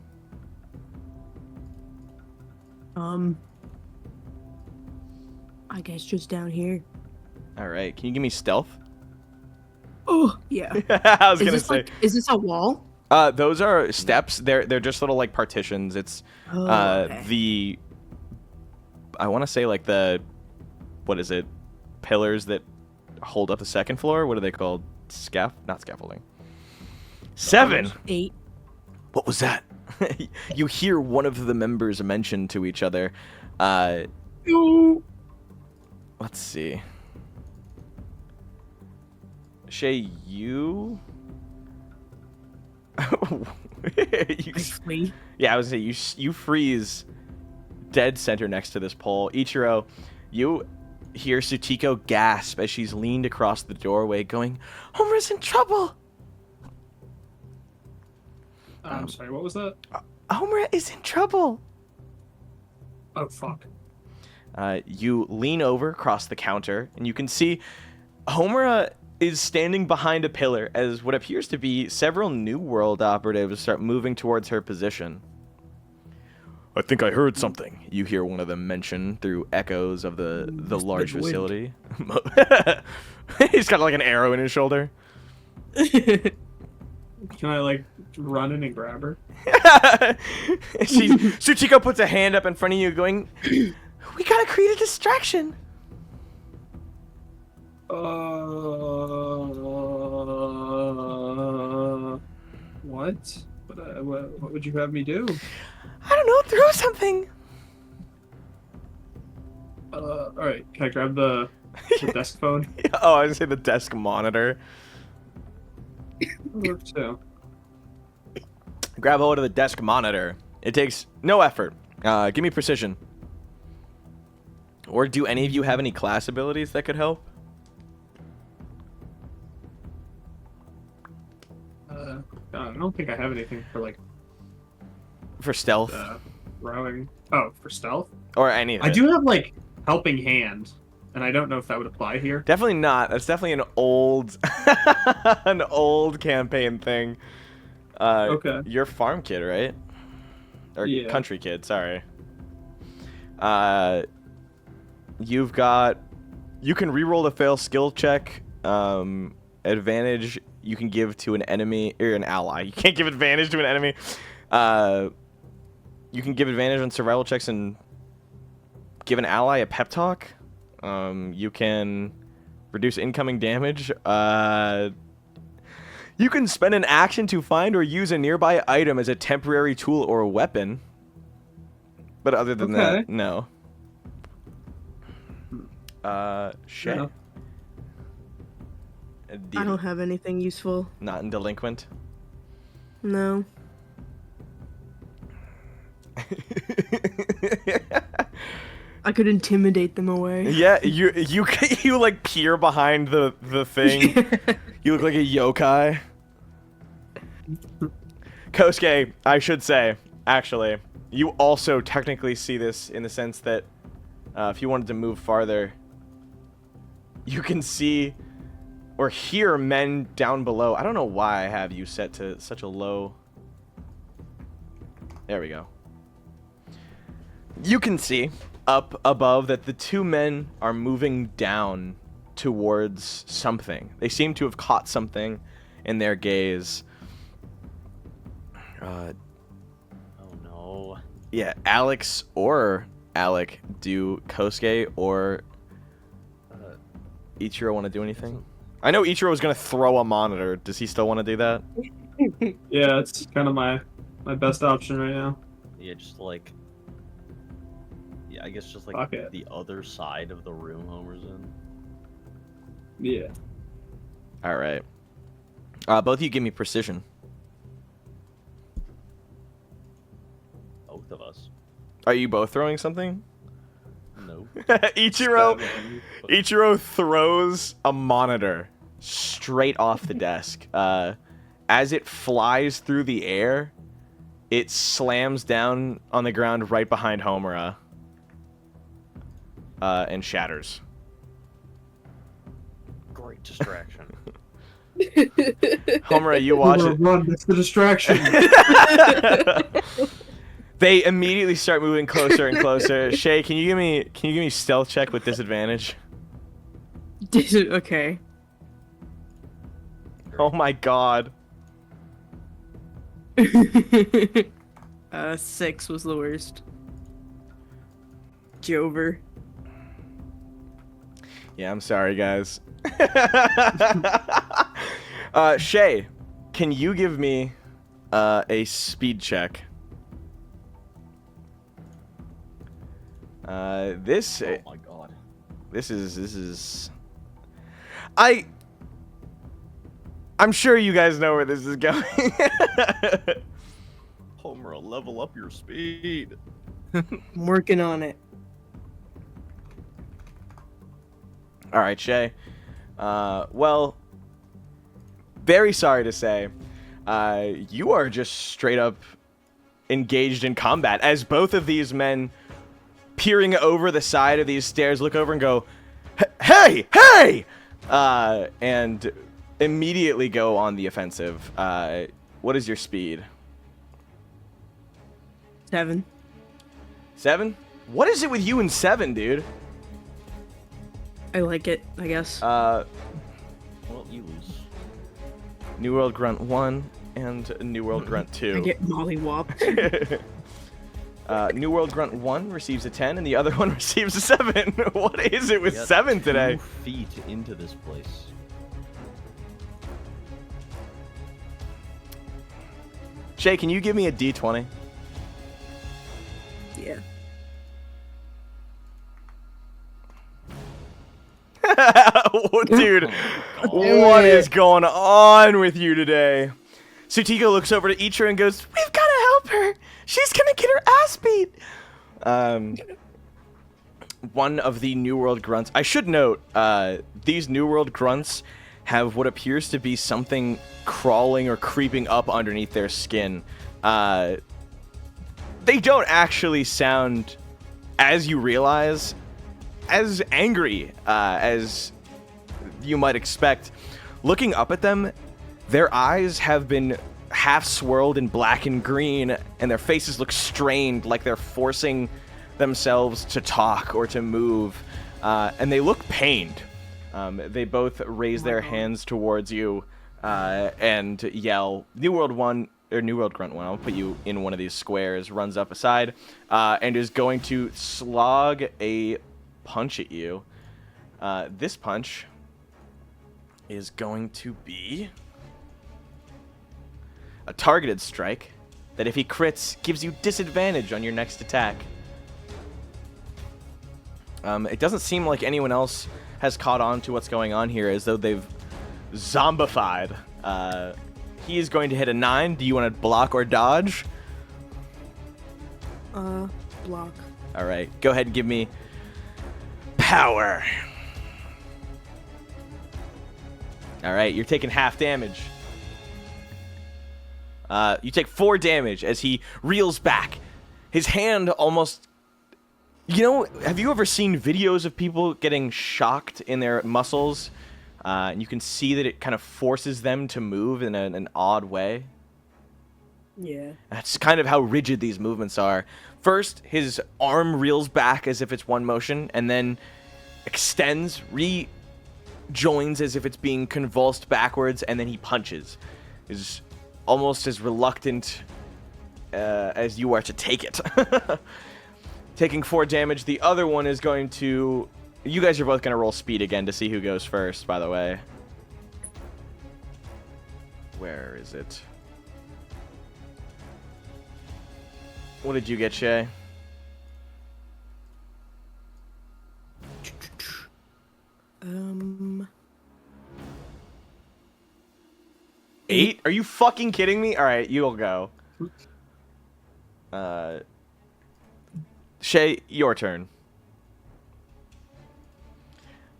I guess just down here. All right. Can you give me stealth? Oh, yeah. I was gonna say. Is this a wall? Those are steps. They're just little like partitions. It's Okay. I want to say like what is it? Pillars that hold up the second floor. What are they called? Not scaffolding. 7. 8. What was that? You hear one of the members mention to each other. Let's see. Shaye, you. I flee. Yeah, I was gonna say you freeze dead center next to this pole. Ichiro, you hear Suko gasp as she's leaned across the doorway, going, "Homura's in trouble." I'm sorry, what was that? Homura is in trouble. Oh, fuck. You lean over across the counter, and you can see Homura is standing behind a pillar as what appears to be several New World operatives start moving towards her position. I think I heard something. You hear one of them mention through echoes of the large facility. He's got like an arrow in his shoulder. Can I, like, run in and grab her? Suko puts a hand up in front of you going, "We gotta create a distraction." What? What would you have me do? I don't know, throw something. Alright, can I grab the desk phone? Oh, I was gonna say the desk monitor. That works too. Grab hold of the desk monitor. It takes no effort. Give me precision. Or do any of you have any class abilities that could help? I don't think I have anything for, like, For stealth? rowing. Oh, for stealth? Or anything. I do have, like, helping hand, and I don't know if that would apply here. Definitely not. That's definitely an old an old campaign thing. Okay. You're farm kid, right? Or Yeah. country kid, sorry. You've got... You can reroll the fail skill check. Advantage you can give to an enemy or an ally. You can't give advantage to an enemy. You can give advantage on survival checks and give an ally a pep talk. You can reduce incoming damage. You can spend an action to find or use a nearby item as a temporary tool or a weapon. But other than that, no. Shaye? Yeah. I don't have anything useful. Not in delinquent? No. I could intimidate them away. Yeah, you like peer behind the thing. You look like a yokai. Kosuke, I should say, actually, you also technically see this in the sense that if you wanted to move farther, you can see or hear men down below. I don't know why I have you set to such a low... There we go. You can see up above that the two men are moving down towards something. They seem to have caught something in their gaze. Oh no. Yeah, Alex or Aliyk, do Kosuke or Ichiro want to do anything? I know Ichiro was going to throw a monitor. Does he still want to do that? Yeah, it's kind of my best option right now. Yeah, just like... Yeah, I guess just like Fuck it. the other side of the room Homer's in. Yeah. All right. Both of you give me precision. Both of us. Are you both throwing something? No. Ichiro throws a monitor straight off the desk. As it flies through the air, it slams down on the ground right behind Homura. And shatters. Great distraction. Homura, you watch Homura, it. run! That's the distraction. They immediately start moving closer and closer. Shaye, can you give me stealth check with disadvantage? Okay. Oh my god. 6 was the worst. Jover. Yeah, I'm sorry, guys. Shaye, can you give me a speed check? This Oh my god. this is I'm sure you guys know where this is going. Homura, level up your speed. I'm working on it. All right, Shaye. Well, very sorry to say, you are just straight up engaged in combat as both of these men, peering over the side of these stairs, look over and go, "Hey, hey!" And immediately go on the offensive. What is your speed? 7. 7? What is it with you and 7, dude? I like it, I guess. Well, you lose. New World Grunt 1 and New World Grunt 2. I get mollywopped. New World Grunt 1 receives a 10 and the other one receives a 7. What is it with We got 7 today? 2 feet into this place. Shaye, can you give me a D20? Yeah. Oh, dude, what is going on with you today? Suko looks over to Ichiro and goes, "We've got to help her. She's gonna get her ass beat." One of the New World grunts. I should note, these New World grunts have what appears to be something crawling or creeping up underneath their skin. They don't actually sound, as you realize, as angry as you might expect. Looking up at them, their eyes have been half swirled in black and green, and their faces look strained, like they're forcing themselves to talk or to move, and they look pained. They both raise their hands towards you and yell, New World 1, or New World Grunt 1, I'll put you in one of these squares, runs up aside, and is going to slog a punch at you. This punch is going to be a targeted strike that, if he crits, gives you disadvantage on your next attack. It doesn't seem like anyone else has caught on to what's going on here, as though they've zombified. He is going to hit a 9. Do you want to block or dodge? Block. All right, go ahead and give me power. All right, you're taking half damage. You take 4 damage as he reels back. His hand almost... You know, have you ever seen videos of people getting shocked in their muscles? And you can see that it kind of forces them to move in an odd way. Yeah. That's kind of how rigid these movements are. First, his arm reels back as if it's one motion, and then extends, rejoins as if it's being convulsed backwards, and then he punches. He's almost as reluctant as you are to take it. Taking 4 damage. The other one is going to... You guys are both going to roll speed again to see who goes first, by the way. Where is it? What did you get, Shaye? Eight? Are you fucking kidding me? Alright, you'll go. Shaye, your turn.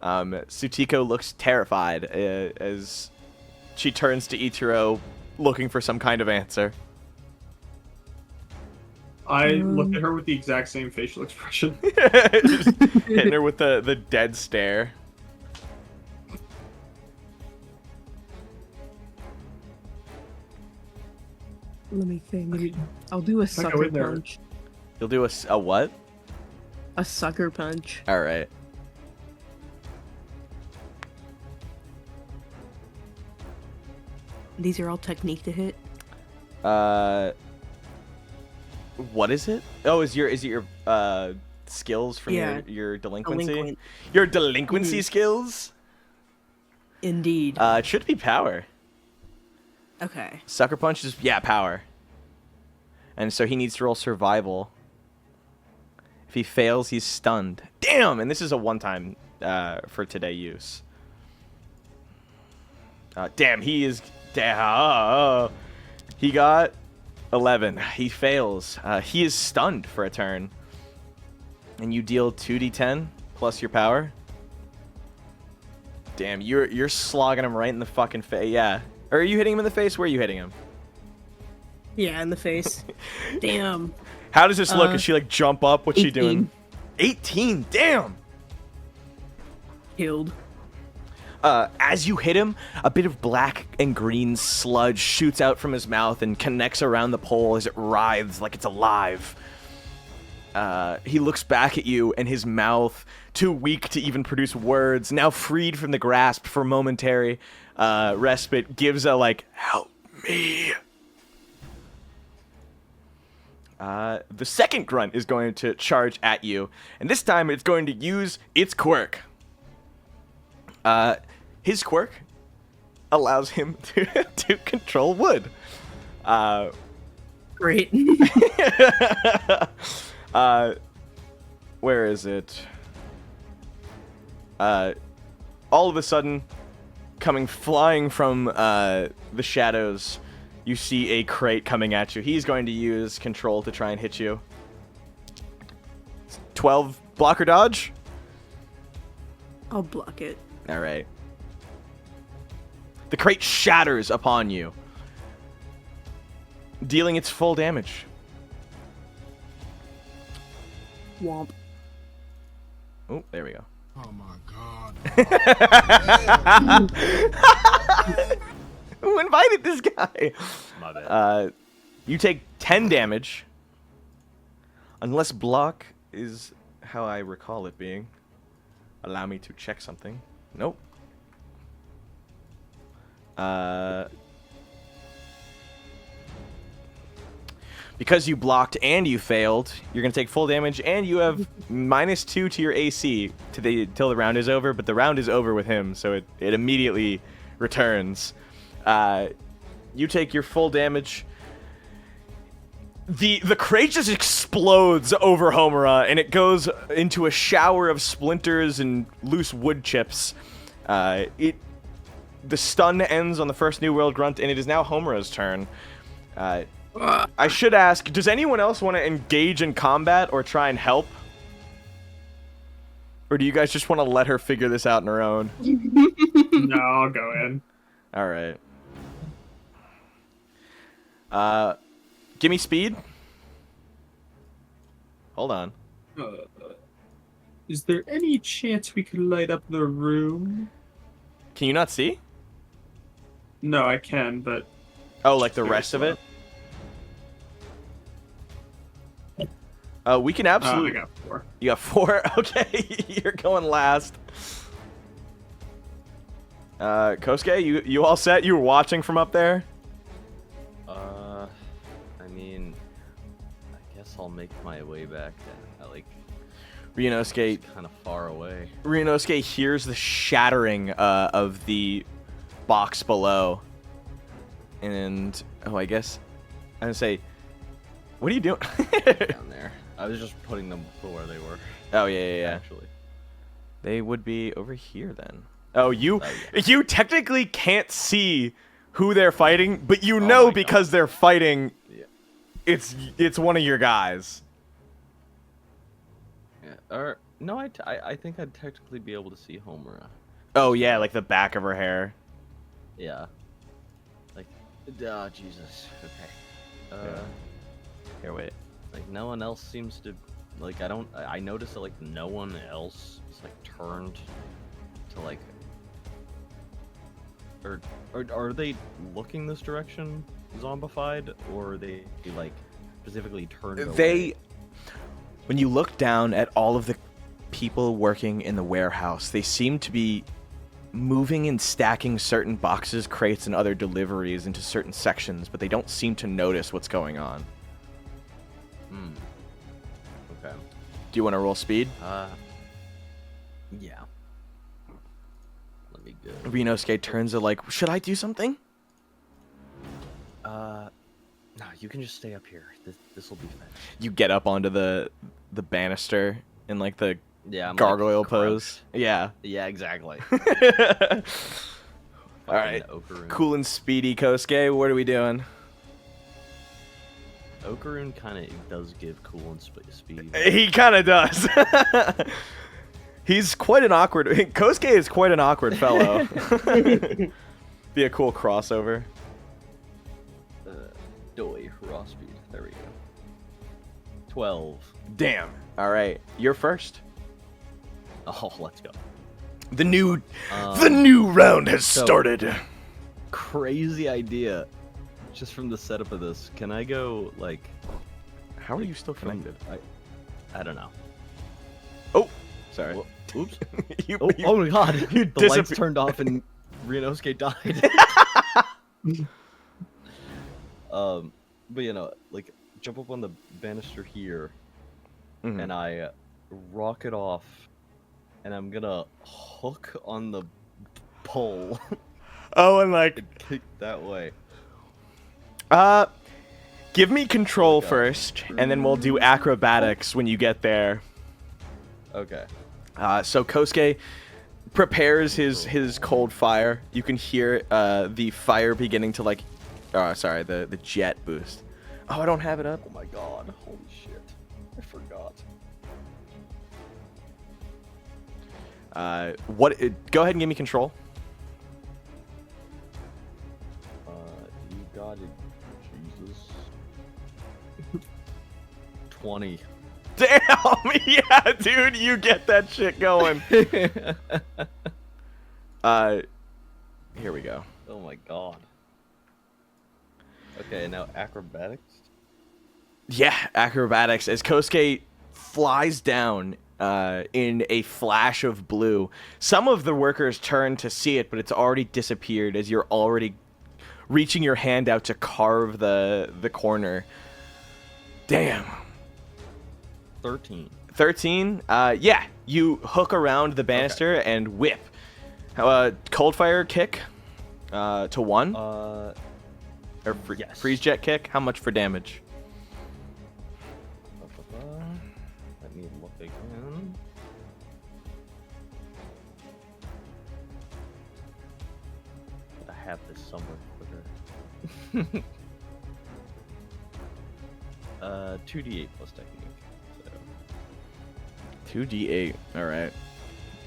Suko looks terrified as she turns to Ichiro, looking for some kind of answer. I look at her with the exact same facial expression. Just hitting her with the dead stare. Let me think. I'll do a go sucker in there. punch. You'll do a what? A sucker punch. All right. These are all technique to hit. What is it? Oh, is it your skills from Yeah. your delinquency? Delinquent. Your delinquency skills? Indeed. It should be power. Okay. Sucker punch is power. And so he needs to roll survival. If he fails, he's stunned. Damn! And this is a one-time for today use. Damn, he is. Damn. He got 11. He fails. He is stunned for a turn. And you deal 2d10 plus your power. Damn, you're slogging him right in the fucking face. Yeah. Or are you hitting him in the face? Where are you hitting him? Yeah, in the face. Damn. How does this look? Is she like jump up? What's she doing? 18. 18. Damn. Killed. As you hit him, a bit of black and green sludge shoots out from his mouth and connects around the pole as it writhes like it's alive. He looks back at you, and his mouth, too weak to even produce words, now freed from the grasp for momentary respite, gives a like, "Help me." The second grunt is going to charge at you, and this time it's going to use its quirk. His quirk allows him to control wood. Great. Where is it? All of a sudden, coming flying from the shadows, you see a crate coming at you. He's going to use control to try and hit you. 12 blocker dodge? I'll block it. All right. The crate shatters upon you, dealing its full damage. Womp. Oh, there we go. Oh my god. Who invited this guy? My bad. You take 10 damage. Unless block is how I recall it being. Allow me to check something. Nope. Because you blocked and you failed, you're going to take full damage, and you have -2 to your AC till the round is over, but the round is over with him, so it immediately returns. You take your full damage. The crate just explodes over Homura, and it goes into a shower of splinters and loose wood chips. The stun ends on the first New World grunt, and it is now Homura's turn. I should ask, does anyone else want to engage in combat or try and help? Or do you guys just want to let her figure this out on her own? No, I'll go in. All right. Give me speed. Hold on. Is there any chance we could light up the room? Can you not see? No, I can, but... Oh, like the rest of it? We can absolutely... I got 4. You got 4? Okay, you're going last. Kosuke, you all set? You were watching from up there? I mean, I guess I'll make my way back then. Ryunosuke Kind of far away. Ryunosuke hears the shattering of the box below. And, I guess I'm going to say, what are you doing? Down there. I was just putting them where they were. Oh, yeah. Actually. They would be over here then. Oh, yeah. You technically can't see who they're fighting, but you know because they're fighting, Yeah. it's one of your guys. Yeah. Or no, I think I'd technically be able to see Homura. Oh, yeah, like the back of her hair. Yeah. Like, Jesus. Okay. Here, wait. Like no one else seems to, like I noticed that like no one else is like turned to like are they looking this direction, zombified, or are they like specifically turned away? When you look down at all of the people working in the warehouse, they seem to be moving and stacking certain boxes, crates, and other deliveries into certain sections, but they don't seem to notice what's going on. Okay. Do you want to roll speed? Yeah. Let me go. Rinosuke turns to like, should I do something? No, you can just stay up here. This will be fine. You get up onto the banister in like the Yeah, I'm gargoyle like, pose. crouched. Yeah. Yeah, exactly. All right. Okaroon. Cool and speedy, Kosuke. What are we doing? Okaroon kind of does give cool and speed. He kind of does. He's quite an awkward. Kosuke is quite an awkward fellow. Be a cool crossover. Doi, raw speed. There we go. 12. Damn. All right, you're first. Oh, let's go. The new round has started. Crazy idea. Just from the setup of this, can I go like? How are you still connected? I don't know. Oh, sorry. Well, oops. You- Oh my god! you The lights disappear- turned off and Rinosuke died. But you know, like jump up on the banister here, Mhm. and I rocket off, and I'm gonna hook on the pole Oh, and like, and kick that way. give me control God. first, and then we'll do acrobatics when you get there. Okay. So Kosuke prepares his cold fire. You can hear the fire beginning to like, sorry, the jet boost. Oh, I don't have it up. Oh my god! Holy shit! I forgot. Go ahead and give me control. You got it, Jesus. 20. Damn, yeah, dude, you get that shit going. Here we go. Oh my god. Okay, now acrobatics. Yeah, acrobatics as Kosuke flies down in a flash of blue. Some of the workers turn to see it, but it's already disappeared as you're already reaching your hand out to carve the corner. Damn. 13. 13? Yeah, you hook around the banister and whip. Cold fire kick to 1? Or yes. freeze jet kick? How much for damage? Let me look again. I have this somewhere quicker. 2d8 plus technique. So. 2d8. All right.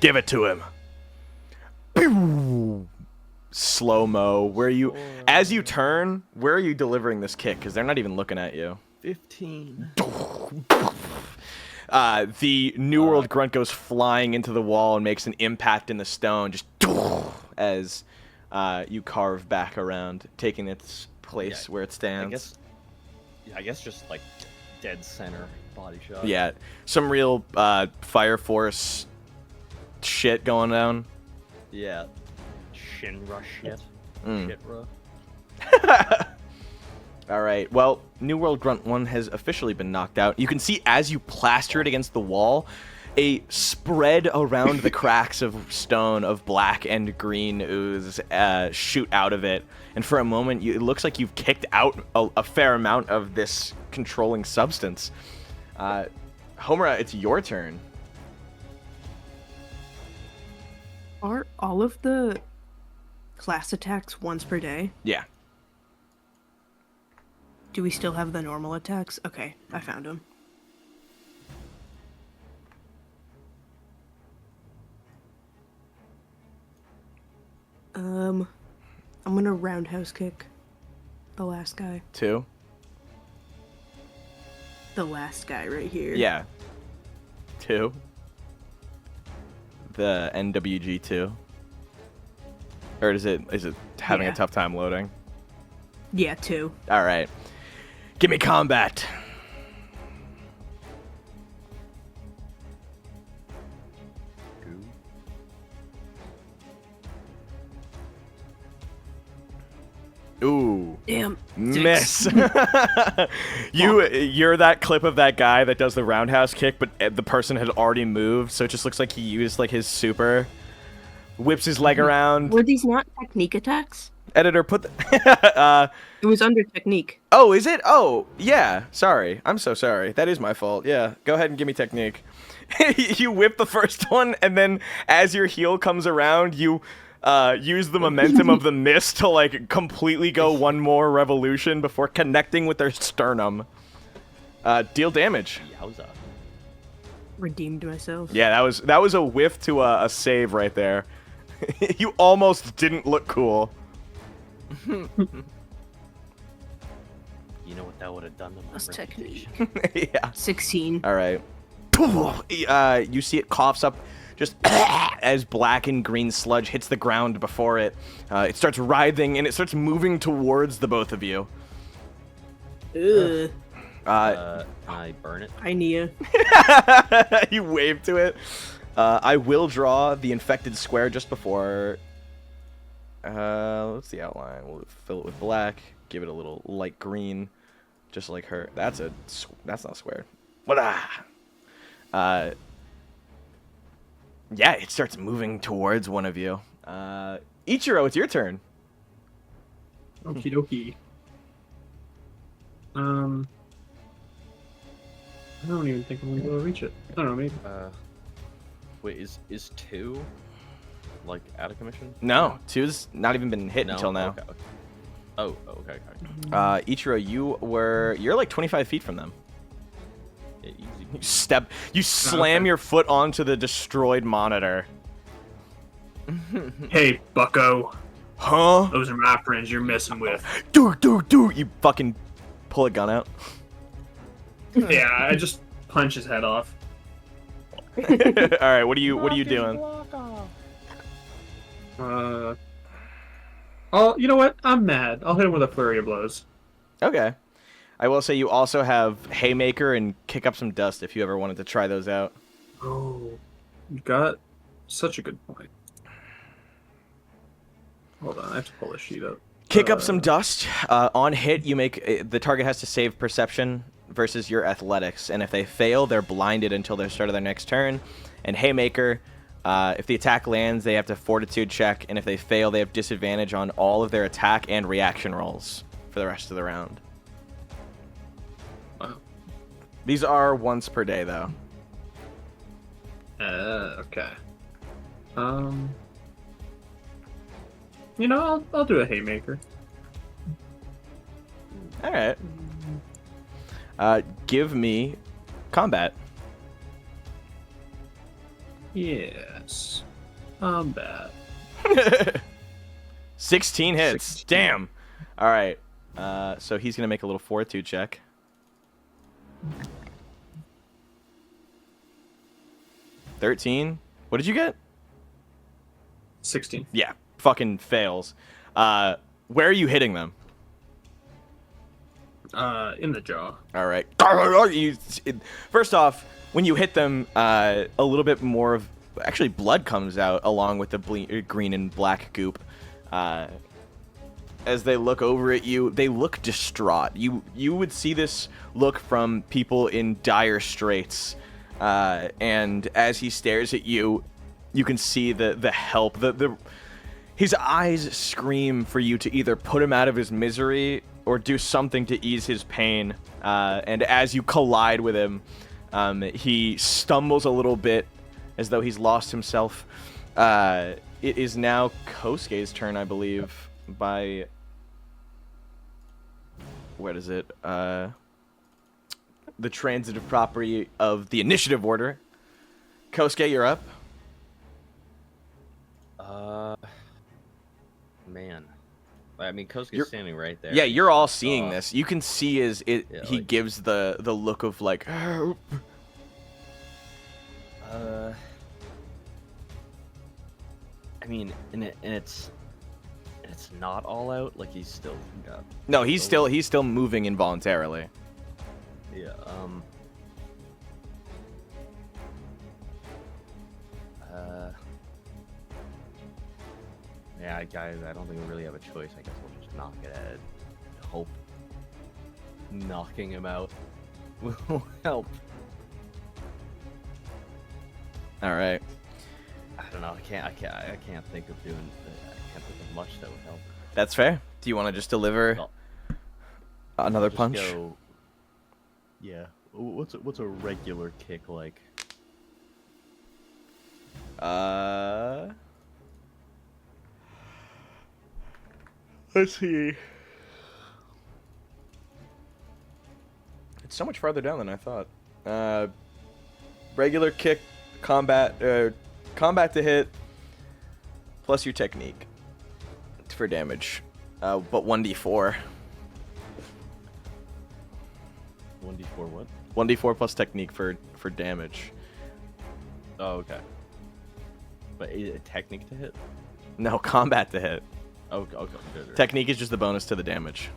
Give it to him. Pew! Slow-mo. As you turn, where are you delivering this kick? Because they're not even looking at you. 15. The New World grunt goes flying into the wall and makes an impact in the stone, just as you carve back around, taking its place where it stands. I guess just like dead center body shot. Yeah, some real Fire Force shit going down. Yeah. Shinra shit. Mm. Shitra. All right. Well, New World Grunt 1 has officially been knocked out. You can see as you plaster it against the wall, a spread around the cracks of stone of black and green ooze shoot out of it. And for a moment, it looks like you've kicked out a fair amount of this controlling substance. Homura, it's your turn. Are all of the class attacks once per day? Yeah. Do we still have the normal attacks? Okay, I found them. I'm gonna roundhouse kick the last guy. 2. The last guy right here. Yeah. 2. The NWG 2. Or is it having Yeah. a tough time loading? Yeah, 2. All right. Give me combat. Ooh. Damn. Miss. You're that clip of that guy that does the roundhouse kick, but the person had already moved, so it just looks like he used like his super. Whips his leg around. Were these not technique attacks? Editor, put the. It was under technique. Oh, is it? Oh, yeah. Sorry. I'm so sorry. That is my fault. Yeah. Go ahead and give me technique. You whip the first one, and then as your heel comes around, you use the momentum of the miss to like completely go one more revolution before connecting with their sternum. Deal damage. Yowza. Redeemed myself. Yeah, that was a whiff to a save right there. You almost didn't look cool. You know what that would have done to my That's technique. reputation? Yeah. 16. All right. You see it coughs up just as black and green sludge hits the ground before it. It starts writhing and it starts moving towards the both of you. Ugh. Can I burn it? Hi, Nia. You wave to it. I will draw the infected square just before. Let's see outline. We'll fill it with black. Give it a little light green, just like her. That's not square. What? Yeah, it starts moving towards one of you. Ichiro, it's your turn. Okie dokie. I don't even think I'm gonna be able to reach it. I don't know, maybe. Wait, is 2 like out of commission? No, two's not even been hit No? until now. Okay. Oh, okay. Ichiro, you're like 25 feet from them. Yeah, You slam okay. your foot onto the destroyed monitor. Hey, bucko. Huh? Those are my friends you're messing with. Do. You fucking pull a gun out. Yeah, I just punch his head off. All right, what are you doing? Oh, you know what? I'm mad. I'll hit him with a flurry of blows. Okay. I will say you also have Haymaker and Kick Up Some Dust if you ever wanted to try those out. Oh, you got such a good point. Hold on, I have to pull this sheet up. Kick Up Some Dust. On hit, you make the target has to save Perception versus your Athletics, and if they fail, they're blinded until the start of their next turn. And Haymaker, if the attack lands, they have to Fortitude check, and if they fail, they have disadvantage on all of their attack and reaction rolls for the rest of the round. Wow. These are once per day, though. Okay. You know, I'll do a haymaker. All right. Give me combat. Yes. Combat. 16 hits. 16. Damn. All right. So he's gonna make a little Fortitude check. $13. What did you get? 16. Yeah. Fucking fails. Where are you hitting them? In the jaw. All right. First off, when you hit them, a little bit more of actually blood comes out along with the green and black goop. As they look over at you, they look distraught. You would see this look from people in dire straits. And as he stares at you, you can see the help. His eyes scream for you to either put him out of his misery or do something to ease his pain. And as you collide with him, he stumbles a little bit as though he's lost himself. It is now Kosuke's turn, I believe, by... What is it? The transitive property of the initiative order. Kosuke, you're up. Man. I mean, Kosuke's standing right there. Yeah, you're all seeing this. You can see he like- gives the look of like... I mean, and it's it's not all out, like he's still got. No, he's still moving involuntarily. Yeah. Yeah, guys, I don't think we really have a choice. I guess we'll just knock it at it. Hope knocking him out will help. All right. I don't know. I can't think of doing. I can't think of much that would help. That's fair. Do you want to just deliver Well, another just punch? go- Yeah. What's a regular kick like? Let's see. It's so much farther down than I thought. Regular kick, combat to hit, plus your technique for damage. But 1d4. 1d4 what? 1d4 plus technique for damage. Oh, okay. But a technique to hit? No, combat to hit. Okay. Sure. Technique is just the bonus to the damage.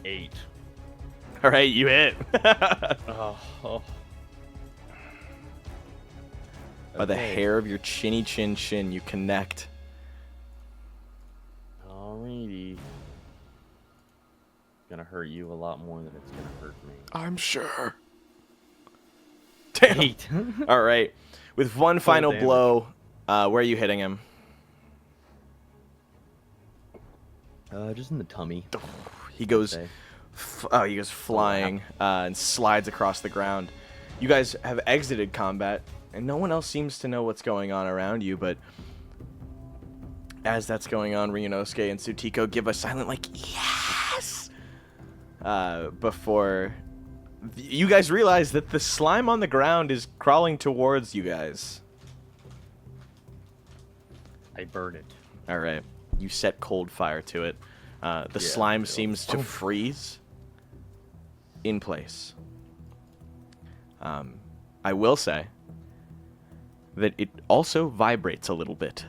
8. All right, you hit. Oh. By the Okay. hair of your chinny chin, you connect. Alrighty. Gonna hurt you a lot more than it's gonna hurt me. I'm sure. Damn. 8. All right. With one final damage. blow, where are you hitting him? Just in the tummy. He goes, Say. he goes flying and slides across the ground. You guys have exited combat, and no one else seems to know what's going on around you. But as that's going on, Ryunosuke and Sutiko give a silent yes before you guys realize that the slime on the ground is crawling towards you guys. I burn it. All right, you set cold fire to it. The slime seems to freeze in place. I will say that it also vibrates a little bit.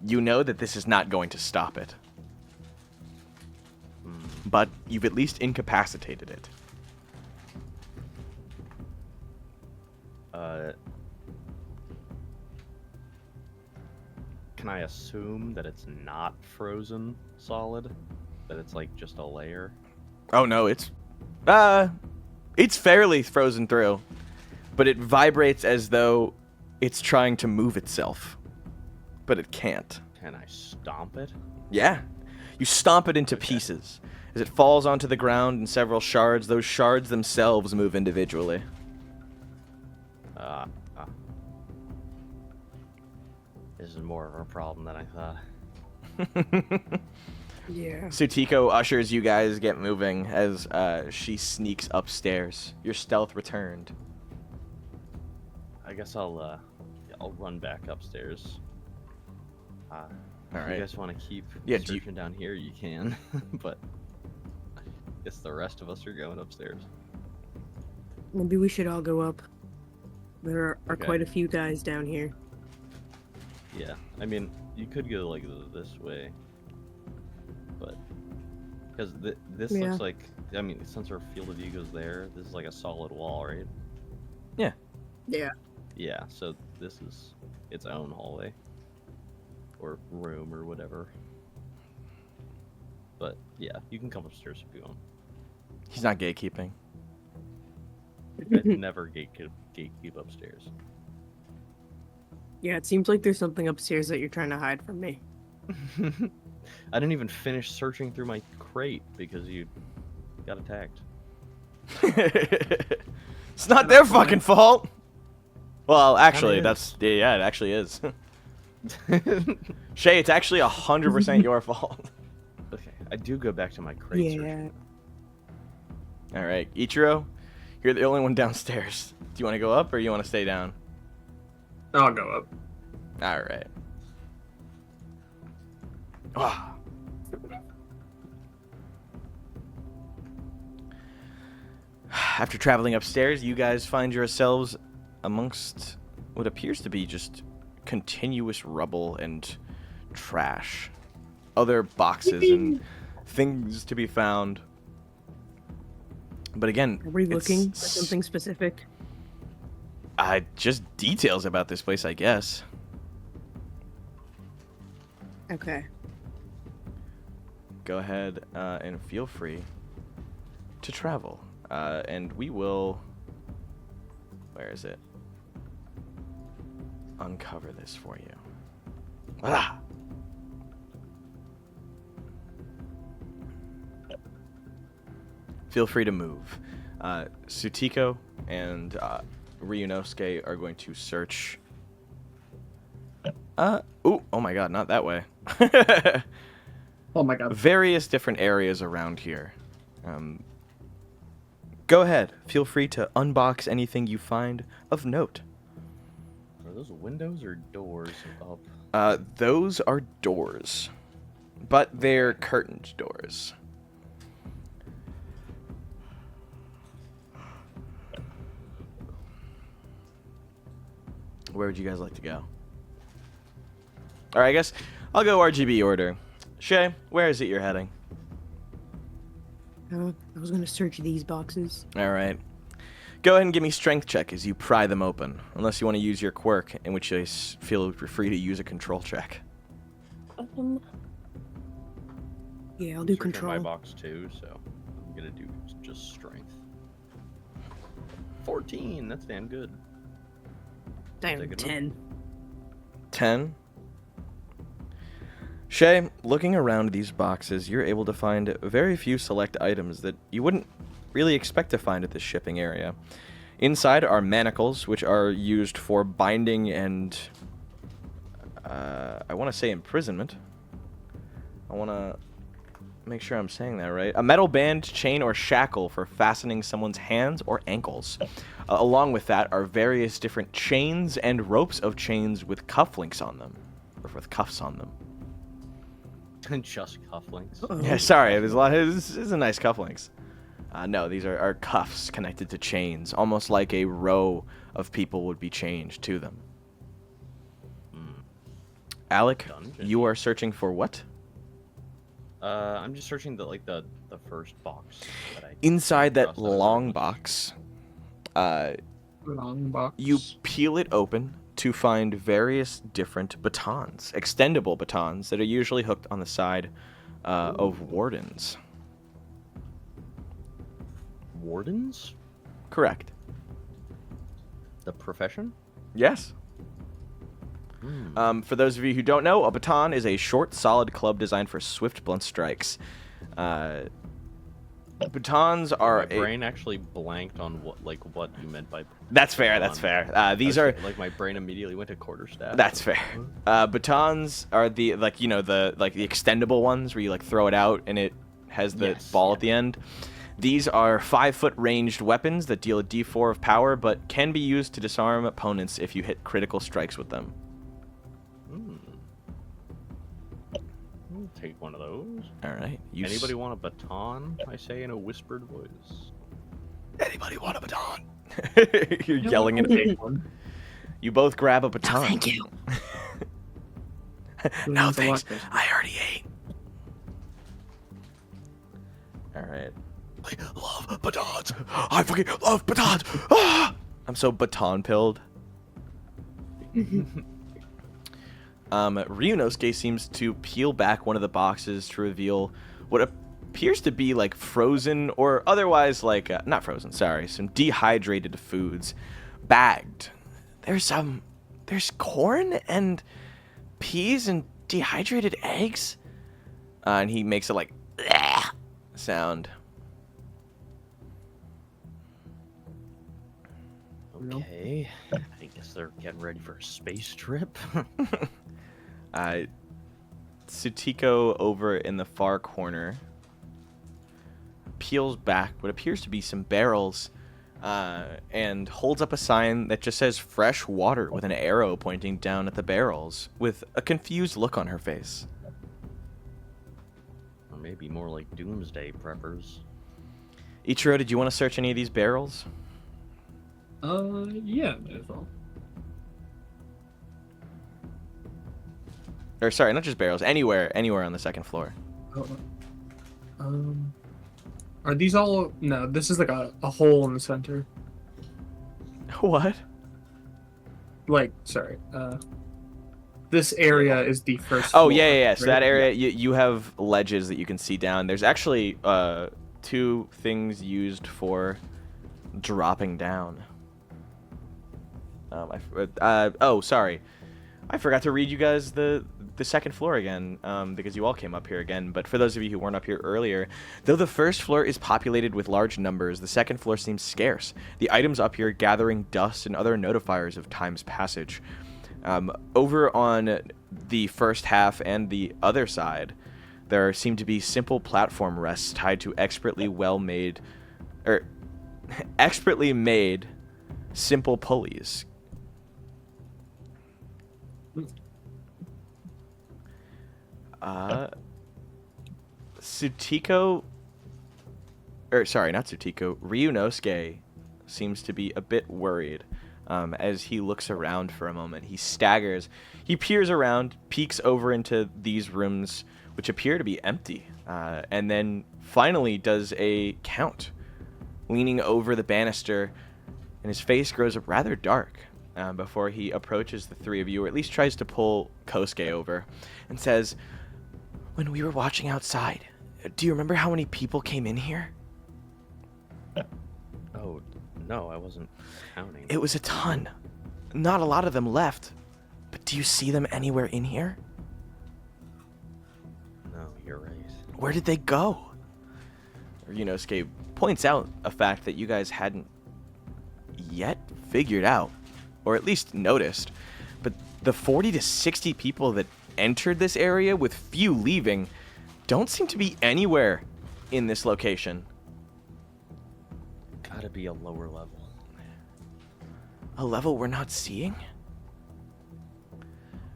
You know that this is not going to stop it. But you've at least incapacitated it. Can I assume that it's not frozen solid? That it's like just a layer? Oh no, it's fairly frozen through, but it vibrates as though it's trying to move itself, but it can't. Can I stomp it? Yeah, you stomp it into pieces. As it falls onto the ground in several shards, those shards themselves move individually. This is more of a problem than I thought. Yeah. Sutiko ushers you guys get moving as she sneaks upstairs. Your stealth returned. I guess I'll run back upstairs. If Alright. you guys want to keep Yeah, do you- searching down here, you can. But I guess the rest of us are going upstairs. Maybe we should all go up. There are Okay. quite a few guys down here. Yeah, I mean, you could go like this way, but because this Yeah. looks like, I mean, since our field of view goes there, this is like a solid wall, right? Yeah. Yeah. Yeah, so this is its own hallway or room or whatever. But yeah, you can come upstairs if you want. He's not gatekeeping. I never gatekeep upstairs. Yeah, it seems like there's something upstairs that you're trying to hide from me. I didn't even finish searching through my crate because you got attacked. It's not their fucking fault. Well, actually, it actually is. Shaye, it's actually 100% your fault. Okay, I do go back to my crate searching. All right, Ichiro, you're the only one downstairs. Do you want to go up or you want to stay down? I'll go up. All right. Ah. After traveling upstairs, you guys find yourselves amongst what appears to be just continuous rubble and trash. Other boxes and things to be found. But again, Are we looking for it's something specific? just details about this place, I guess. Okay. Go ahead and feel free to travel. And we will... Where is it? Uncover this for you. Ah! Feel free to move. Sutiko and Ryunosuke are going to search... Ooh, oh my god, not that way. Oh my god. Various different areas around here. Go ahead. Feel free to unbox anything you find of note. Are those windows or doors up? Those are doors, but they're curtained doors. Where would you guys like to go? Alright, I guess I'll go RGB order. Shaye, where is it you're heading? I was gonna search these boxes. Alright. Go ahead and give me strength check as you pry them open. Unless you want to use your quirk, in which case feel you're free to use a control check. Yeah, I'll do Searching control. my box too, so I'm gonna do just strength. 14. That's damn good. Damn, Take it 10. 10. Shaye, looking around these boxes, you're able to find very few select items that you wouldn't really expect to find at this shipping area. Inside are manacles, which are used for binding and, I want to say imprisonment. I want to make sure I'm saying that right. A metal band, chain, or shackle for fastening someone's hands or ankles. Along with that are various different chains and ropes of chains with cufflinks on them, or with cuffs on them. Just cufflinks. Uh-oh. Yeah, sorry, there's a lot. This is a nice cufflinks. No, these are cuffs connected to chains, almost like a row of people would be chained to them. Aliyk, Dungeon. you are searching for what? I'm just searching the first box. That I Inside that crossed out of long the- box, Long box. you peel it open to find various different batons, extendable batons that are usually hooked on the side of wardens. Wardens? Correct. The profession? Yes. For those of you who don't know, a baton is a short, solid club designed for swift, blunt strikes. Batons are My brain actually blanked on what you meant by. That's fair. That's fair. These are like my brain immediately went to quarterstaff. That's fair. Batons are the the extendable ones where you throw it out and it has the Yes, ball yeah. at the end. These are 5-foot ranged weapons that deal a D4 of power, but can be used to disarm opponents if you hit critical strikes with them. I'll take one of those. All right. Anybody want a baton? I say in a whispered voice. Anybody want a baton? You're yelling at one. You both grab a baton. thank you. No Who's the thanks. last I already ate. All right. I love batons. I fucking love batons. Ah! I'm so baton pilled. Ryunosuke seems to peel back one of the boxes to reveal what appears to be frozen or otherwise not frozen, sorry, some dehydrated foods bagged. There's corn and peas and dehydrated eggs. And he makes a sound. Okay. I guess they're getting ready for a space trip. Sutiko over in the far corner peels back what appears to be some barrels and holds up a sign that just says fresh water with an arrow pointing down at the barrels with a confused look on her face. Or maybe more like doomsday preppers. Ichiro, did you want to search any of these barrels? Yeah, might as well. Or sorry, not just barrels. Anywhere on the second floor. Oh. Are these all? No, this is like a hole in the center. What? Like, sorry. This area is the first. Oh floor, yeah. So right? that area, you have ledges that you can see down. There's actually 2 things used for dropping down. Sorry, I forgot to read you guys the second floor again, because you all came up here again. But for those of you who weren't up here earlier, though the first floor is populated with large numbers, the second floor seems scarce. The items up here gathering dust and other notifiers of time's passage. Over on the first half and the other side, there seem to be simple platform rests tied to expertly made simple pulleys. Ryunosuke seems to be a bit worried. As he looks around for a moment, he staggers. He peers around, peeks over into these rooms, which appear to be empty, and then finally does a count, leaning over the banister, and his face grows rather dark before he approaches the 3 of you, or at least tries to pull Kosuke over, and says, "When we were watching outside, do you remember how many people came in here?" Oh, no, I wasn't counting. "It was a ton. Not a lot of them left. But do you see them anywhere in here?" No, you're right. "Where did they go?" Ryunosuke points out a fact that you guys hadn't yet figured out, or at least noticed. But the 40 to 60 people that entered this area, with few leaving, don't seem to be anywhere in this location. Gotta be a lower level. A level we're not seeing?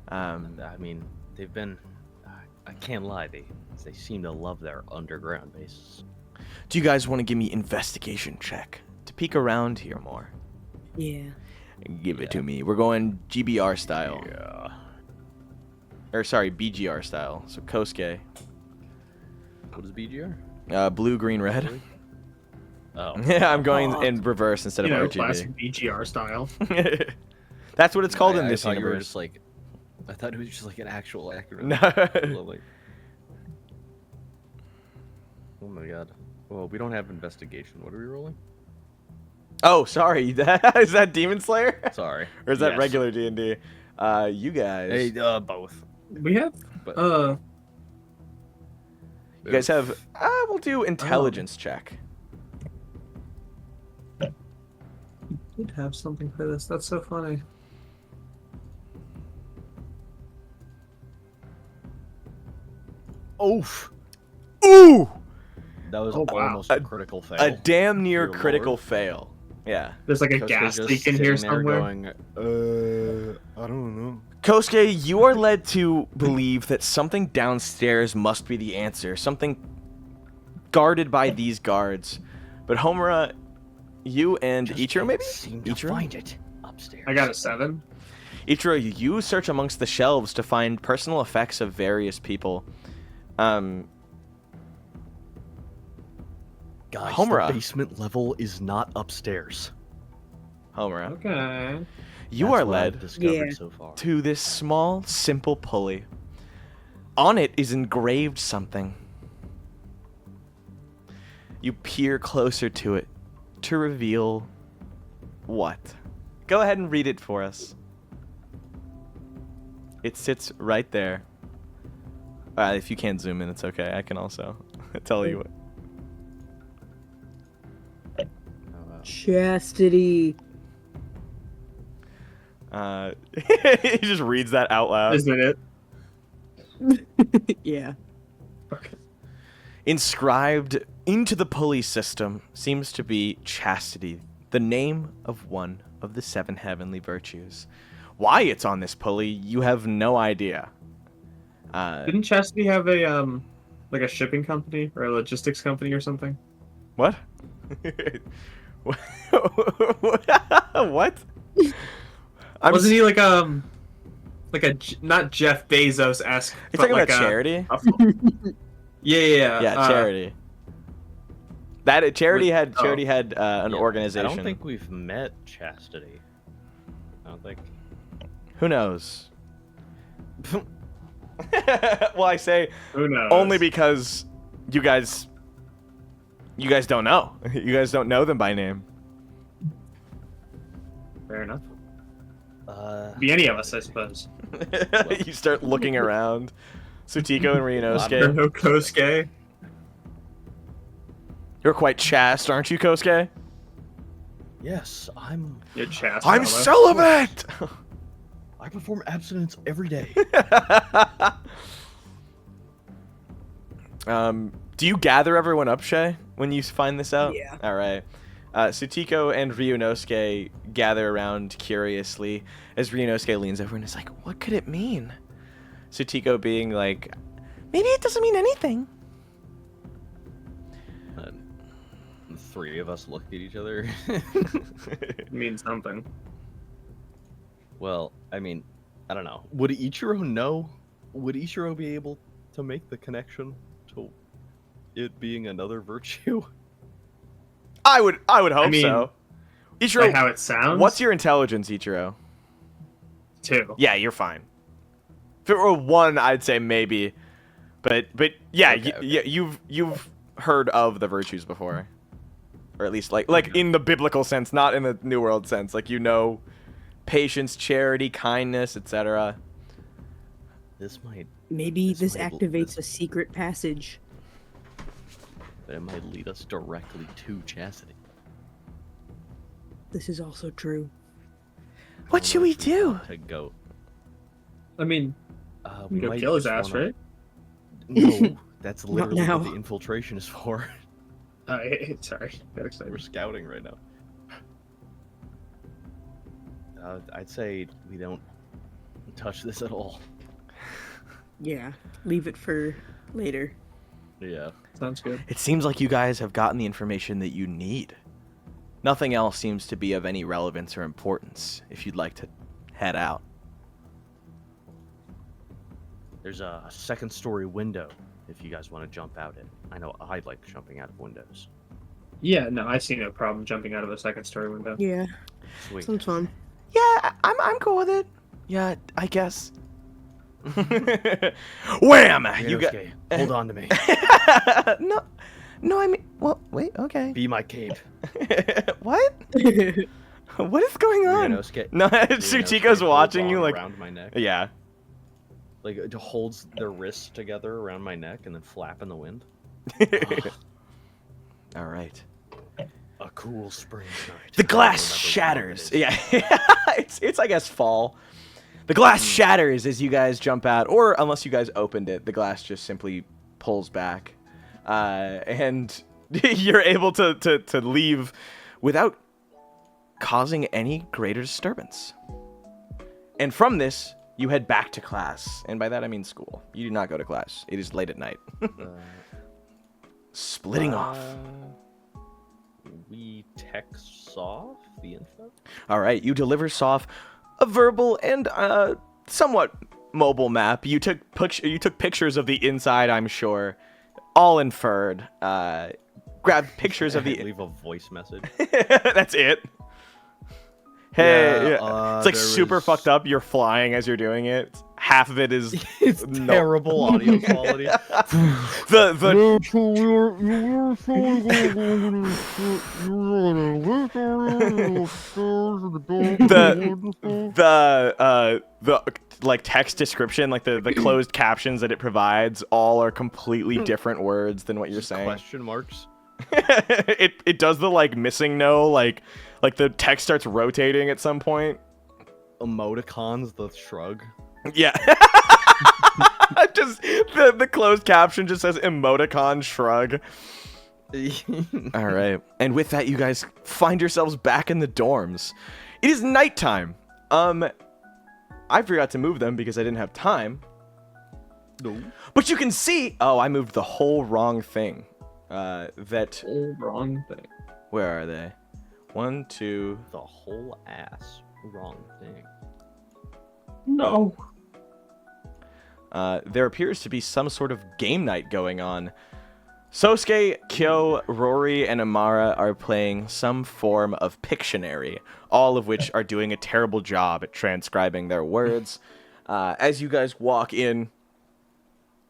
I mean, they've been... I can't lie, they seem to love their underground bases. Do you guys want to give me investigation check to peek around here more? Yeah. Give it to me. We're going GBR style. Yeah. Or sorry, BGR style. So Kosuke. What is BGR? Blue, green, red. Really? Oh. Yeah, I'm going in reverse instead of RGB. Classic BGR style. That's what it's called in I this thought you were universe. just like... I thought it was just like an actual acronym. No. Like... Oh my god. Well, we don't have investigation. What are we rolling? Oh, sorry. Is that Demon Slayer? Sorry. Or is that Yes. regular D&D? You guys. Hey, both. We have But You guys have... we'll do intelligence check. You'd have something for this. That's so funny. Oof. Ooh! That was Oh, wow. almost a critical fail. A damn near Dear critical Lord. fail. Yeah. There's like a Kosuke's gas just leak in here sitting there somewhere. Going, I don't know. Kosuke, you are led to believe that something downstairs must be the answer. Something guarded by these guards. But Homura, you and Ichiro, maybe? Seem to Ichiro? find it upstairs. I got a 7. Ichiro, you search amongst the shelves to find personal effects of various people. Guys, Homura. the basement level is not upstairs. Homura, Okay. you That's are what I've led discovered Yeah. so far. to this small, simple pulley. On it is engraved something. You peer closer to it to reveal what? Go ahead and read it for us. It sits right there. If you can't zoom in, it's okay. I can also tell you what. Chastity. He just reads that out loud. Isn't it? Yeah. Okay. Inscribed into the pulley system seems to be chastity, the name of one of the 7 heavenly virtues. Why it's on this pulley, you have no idea. Didn't Chastity have a like a shipping company or a logistics company or something? What? What? Wasn't he like not Jeff Bezos esque. You're talking about charity? Yeah. Yeah, charity. That charity had an Yeah, organization. I don't think we've met Chastity. I don't think. Who knows? Well, I say Who knows? only because you guys don't know. You guys don't know them by name. Fair enough. Be Be any of us, I suppose. You start looking around. Sutiko and Ryunosuke. No Kosuke. You're quite chaste, aren't you, Kosuke? Yes, I'm. You're chast. I'm celibate! I perform abstinence every day. Do you gather everyone up, Shaye, when you find this out? Yeah. All right. Sutiko and Ryunosuke gather around curiously as Ryunosuke leans over and is like, what could it mean? Sutiko being like, maybe it doesn't mean anything. The three of us look at each other. It means something. Well, I mean, I don't know. Would Ichiro know? Would Ichiro be able to make the connection to it being another virtue? I would hope mean, so. Ichiro, By how it sounds. what's your intelligence, Ichiro? 2? Yeah, you're fine. If it were 1, I'd say maybe. But yeah, Okay. you've heard of the virtues before. Or at least like in the biblical sense, not in the New World sense. Like, you know, patience, charity, kindness, etc. This might, Maybe This this might- activates a secret passage. but it might lead us directly to Chastity. This is also true. What I should don't know we if do? want to go. I mean, We go might kill his just ass, wanna- right? No, that's Not literally now. what the infiltration is for. Sorry. Got excited. We're scouting right now. I'd say we don't touch this at all. Yeah, leave it for later. Yeah. Sounds good. It seems like you guys have gotten the information that you need. Nothing else seems to be of any relevance or importance if you'd like to head out. There's a second-story window if you guys want to jump out it. I know I like jumping out of windows. Yeah, no, I see no problem jumping out of a second-story window. Yeah, Sweet. sounds fun. Yeah, I'm cool with it. Yeah, I guess. Wham! You got. Yosuke, hold on to me. No, I mean, well, wait, okay. Be my cape. What? What is going on? Ryunosuke- No, Ryunosuke Sutiko's holds watching on you like. around my neck. Yeah. Like it holds their wrists together around my neck and then flap in the wind. All right. A cool spring night. The I glass don't remember shatters. when it is. Yeah, it's I guess fall. The glass shatters as you guys jump out, or unless you guys opened it, the glass just simply pulls back, and you're able to leave without causing any greater disturbance. And from this, you head back to class, and by that I mean school. You do not go to class. It is late at night. Splitting off. We text Soft the info. All right, you deliver Soph a verbal and somewhat mobile map. You took pictures of the inside, I'm sure, all inferred. Grabbed pictures of the. Leave a voice message. That's it. Hey, Yeah, it's like there super was- fucked up. You're flying as you're doing it. Half of it is It's no- terrible audio quality. the the like text description, like the closed captions that it provides, all are completely different words than what you're saying. Question marks. it does the like missing no, like the text starts rotating at some point. Emoticons, the shrug. Yeah. Just the closed caption just says emoticon shrug. All right. And with that, you guys find yourselves back in the dorms. It is nighttime. I forgot to move them because I didn't have time. No. But you can see. Oh, I moved the whole wrong thing. That. Whole wrong thing. Where are they? 1, 2. The whole ass wrong thing. No. there appears to be some sort of game night going on. Sosuke, Kyo, Rory, and Amara are playing some form of Pictionary, all of which are doing a terrible job at transcribing their words. As you guys walk in,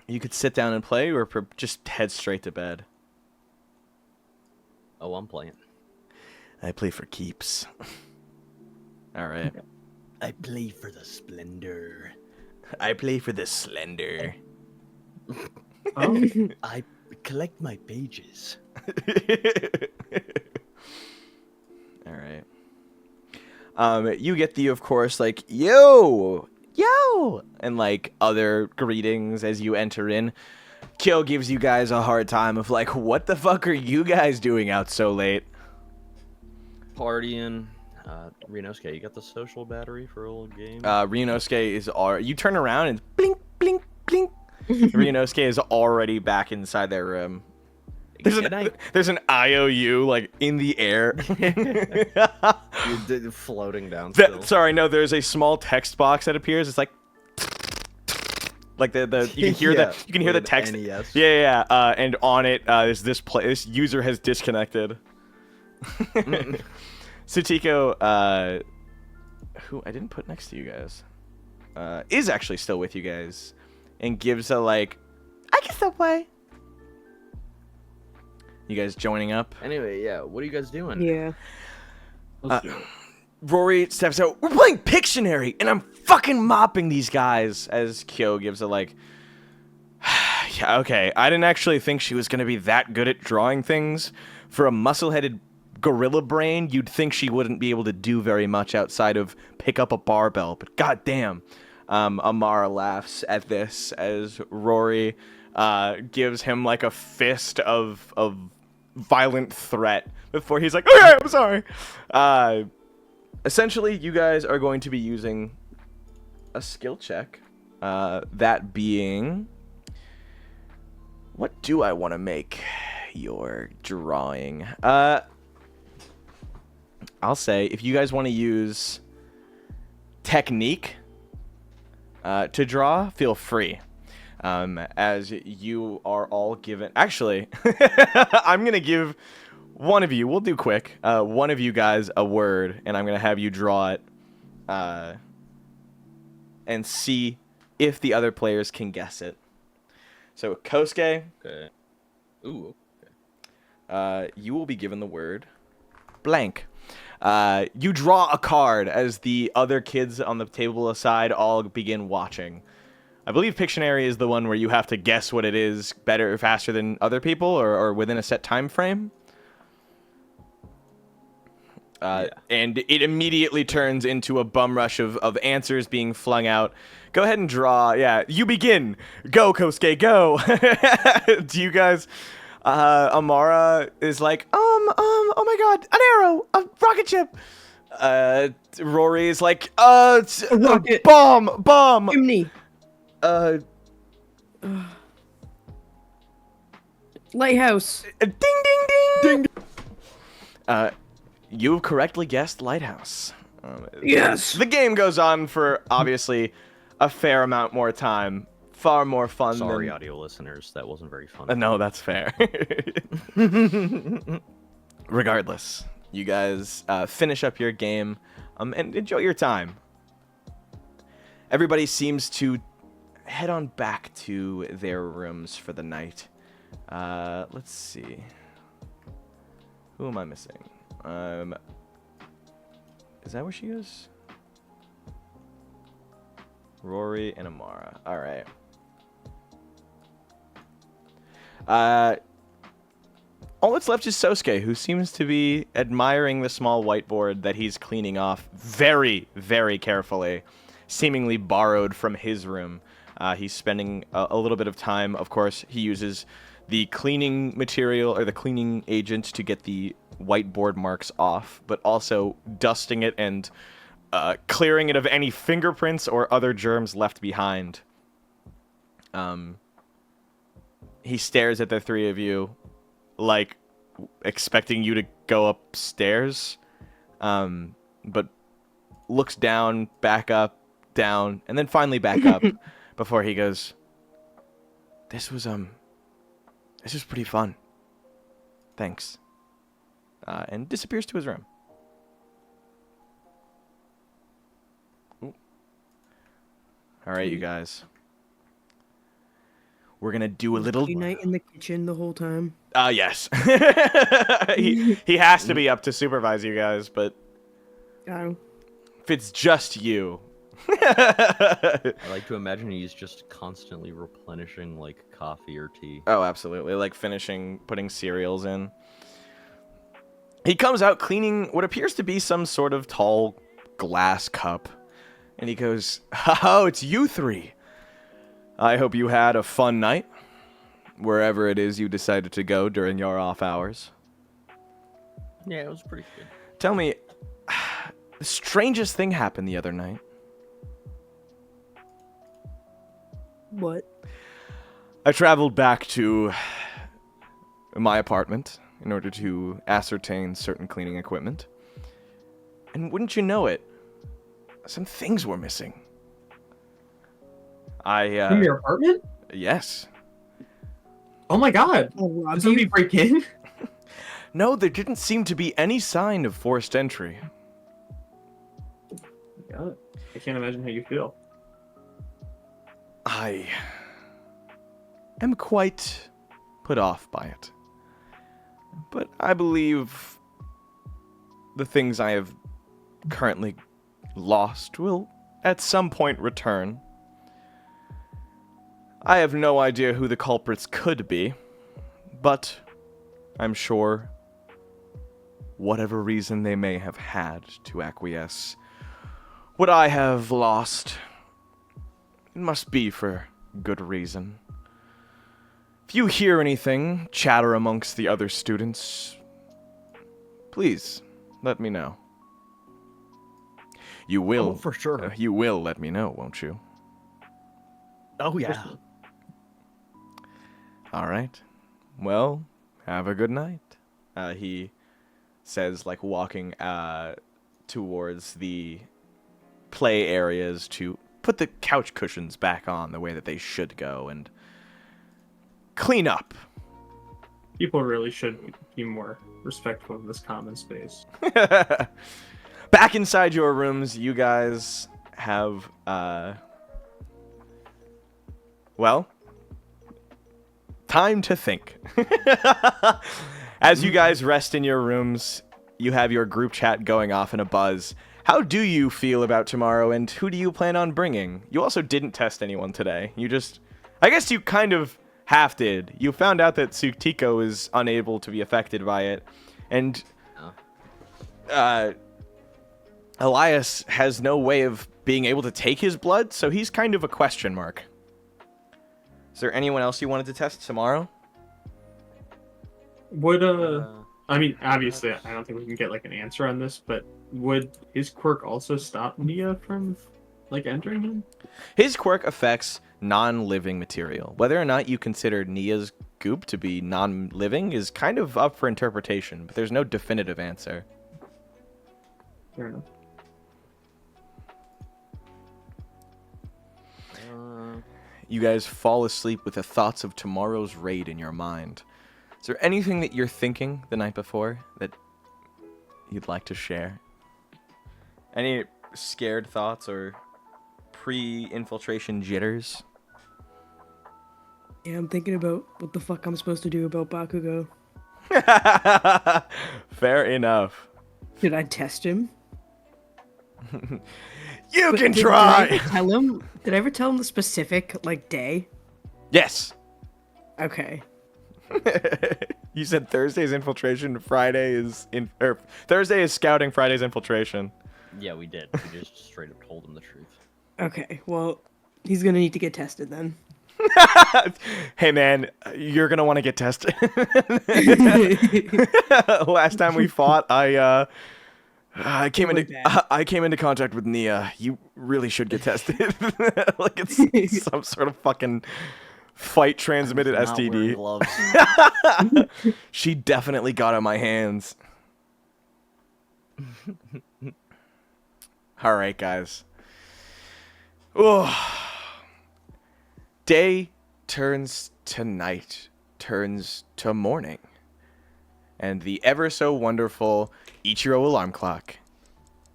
you could sit down and play or just head straight to bed. Oh, I'm playing. I play for keeps. All right. I play for the splendor. I play for the slender. Oh, I collect my pages. All right. You get the, of course, like, yo, and like other greetings as you enter in. Kyo gives you guys a hard time of like, what the fuck are you guys doing out so late? Partying. Rinosuke, you got the social battery for a little game? Rinosuke is you turn around and blink, blink, blink. Rinosuke is already back inside their room. There's an IOU like in the air. You're floating down still. Sorry, no. There's a small text box that appears. It's like the you can hear the text. NES. Yeah. And on it is this this user has disconnected. Sutiko, who I didn't put next to you guys, is actually still with you guys, and gives a like, I can still play. You guys joining up? Anyway, yeah. What are you guys doing? Yeah. Rory steps out. We're playing Pictionary, and I'm fucking mopping these guys. As Kyo gives a like, yeah, okay. I didn't actually think she was gonna be that good at drawing things. For a muscle-headed gorilla brain, you'd think she wouldn't be able to do very much outside of pick up a barbell. But goddamn, Amara laughs at this as Rory gives him like a fist of violent threat before he's like, okay, I'm sorry. Essentially, you guys are going to be using a skill check. That being, what do I want to make your drawing? I'll say if you guys want to use technique to draw, feel free. As you are all given... Actually, I'm going to give one of you... We'll do quick. One of you guys a word, and I'm going to have you draw it and see if the other players can guess it. So, Kosuke, Okay. Ooh. you will be given the word blank. You draw a card as the other kids on the table aside all begin watching. I believe Pictionary is the one where you have to guess what it is faster than other people, or within a set time frame. Yeah. And it immediately turns into a bum rush of answers being flung out. Go ahead and draw. Yeah, you begin. Go, Kosuke, go. Do you guys... Amara is like, oh my god, an arrow, a rocket ship. Rory is like, rocket. Bomb. Chimney. Lighthouse. Ding. You've correctly guessed lighthouse. Yes. The game goes on for, obviously, a fair amount more time. Far more fun Sorry, than... audio listeners. That wasn't very fun. No, that's fair. Regardless, you guys finish up your game and enjoy your time. Everybody seems to head on back to their rooms for the night. Let's see. Who am I missing? Is that where she is? Rory and Amara. All right. All that's left is Sosuke, who seems to be admiring the small whiteboard that he's cleaning off very, very carefully, seemingly borrowed from his room. He's spending a little bit of time. Of course, he uses the cleaning material or the cleaning agent to get the whiteboard marks off, but also dusting it and clearing it of any fingerprints or other germs left behind. He stares at the three of you, like, expecting you to go upstairs, but looks down, back up, down, and then finally back up, before he goes, this was pretty fun. Thanks. And disappears to his room. Ooh. All right, you guys. We're gonna do a little night in the kitchen the whole time. Yes. he has to be up to supervise you guys, but Oh. if it's just you. I like to imagine he's just constantly replenishing like coffee or tea. Oh, absolutely. Like putting cereals in. He comes out cleaning what appears to be some sort of tall glass cup. And he goes, oh, it's you three. I hope you had a fun night, wherever it is you decided to go during your off hours. Yeah, it was pretty good. Tell me, the strangest thing happened the other night. What? I traveled back to my apartment in order to ascertain certain cleaning equipment. And wouldn't you know it, some things were missing. In your apartment? Yes. Oh my god. Oh, Did somebody break in? No, there didn't seem to be any sign of forced entry. God, I can't imagine how you feel. I am quite put off by it. But I believe the things I have currently lost will at some point return. I have no idea who the culprits could be, but I'm sure whatever reason they may have had to acquiesce, what I have lost, it must be for good reason. If you hear anything chatter amongst the other students, please let me know. You will. Oh, for sure. You will let me know, won't you? Oh, yeah. All right. Well, have a good night. He says, like, walking towards the play areas to put the couch cushions back on the way that they should go and clean up. People really should be more respectful of this common space. Back inside your rooms, you guys have, well, time to think. As you guys rest in your rooms, you have your group chat going off in a buzz. How do you feel about tomorrow, and who do you plan on bringing? You also didn't test anyone today. You just... I guess you kind of half did. You found out that Sukiko is unable to be affected by it, and Elias has no way of being able to take his blood, so he's kind of a question mark. Is there anyone else you wanted to test tomorrow? Would I mean, obviously, I don't think we can get like an answer on this, but would his quirk also stop Nia from like entering him? His quirk affects non-living material. Whether or not you consider Nia's goop to be non-living is kind of up for interpretation, but there's no definitive answer. Fair enough. You guys fall asleep with the thoughts of tomorrow's raid in your mind. Is there anything that you're thinking the night before that you'd like to share? Any scared thoughts or pre-infiltration jitters? Yeah, I'm thinking about what the fuck I'm supposed to do about Bakugo. Fair enough. Did I test him? You But can did try! I ever tell him? Did I ever tell him the specific like day? Yes. Okay. You said Thursday's infiltration, Friday is Thursday is scouting, Friday's infiltration. Yeah, we did. We just straight up told him the truth. Okay. Well, he's gonna need to get tested then. Hey man, you're gonna want to get tested. Last time we fought, I came into contact with Nia. You really should get tested. Like it's some sort of fucking fight transmitted Not wearing STD. gloves. She definitely got on my hands. All right, guys. Oh, Day turns to night, turns to morning, and the ever so wonderful Ichiro alarm clock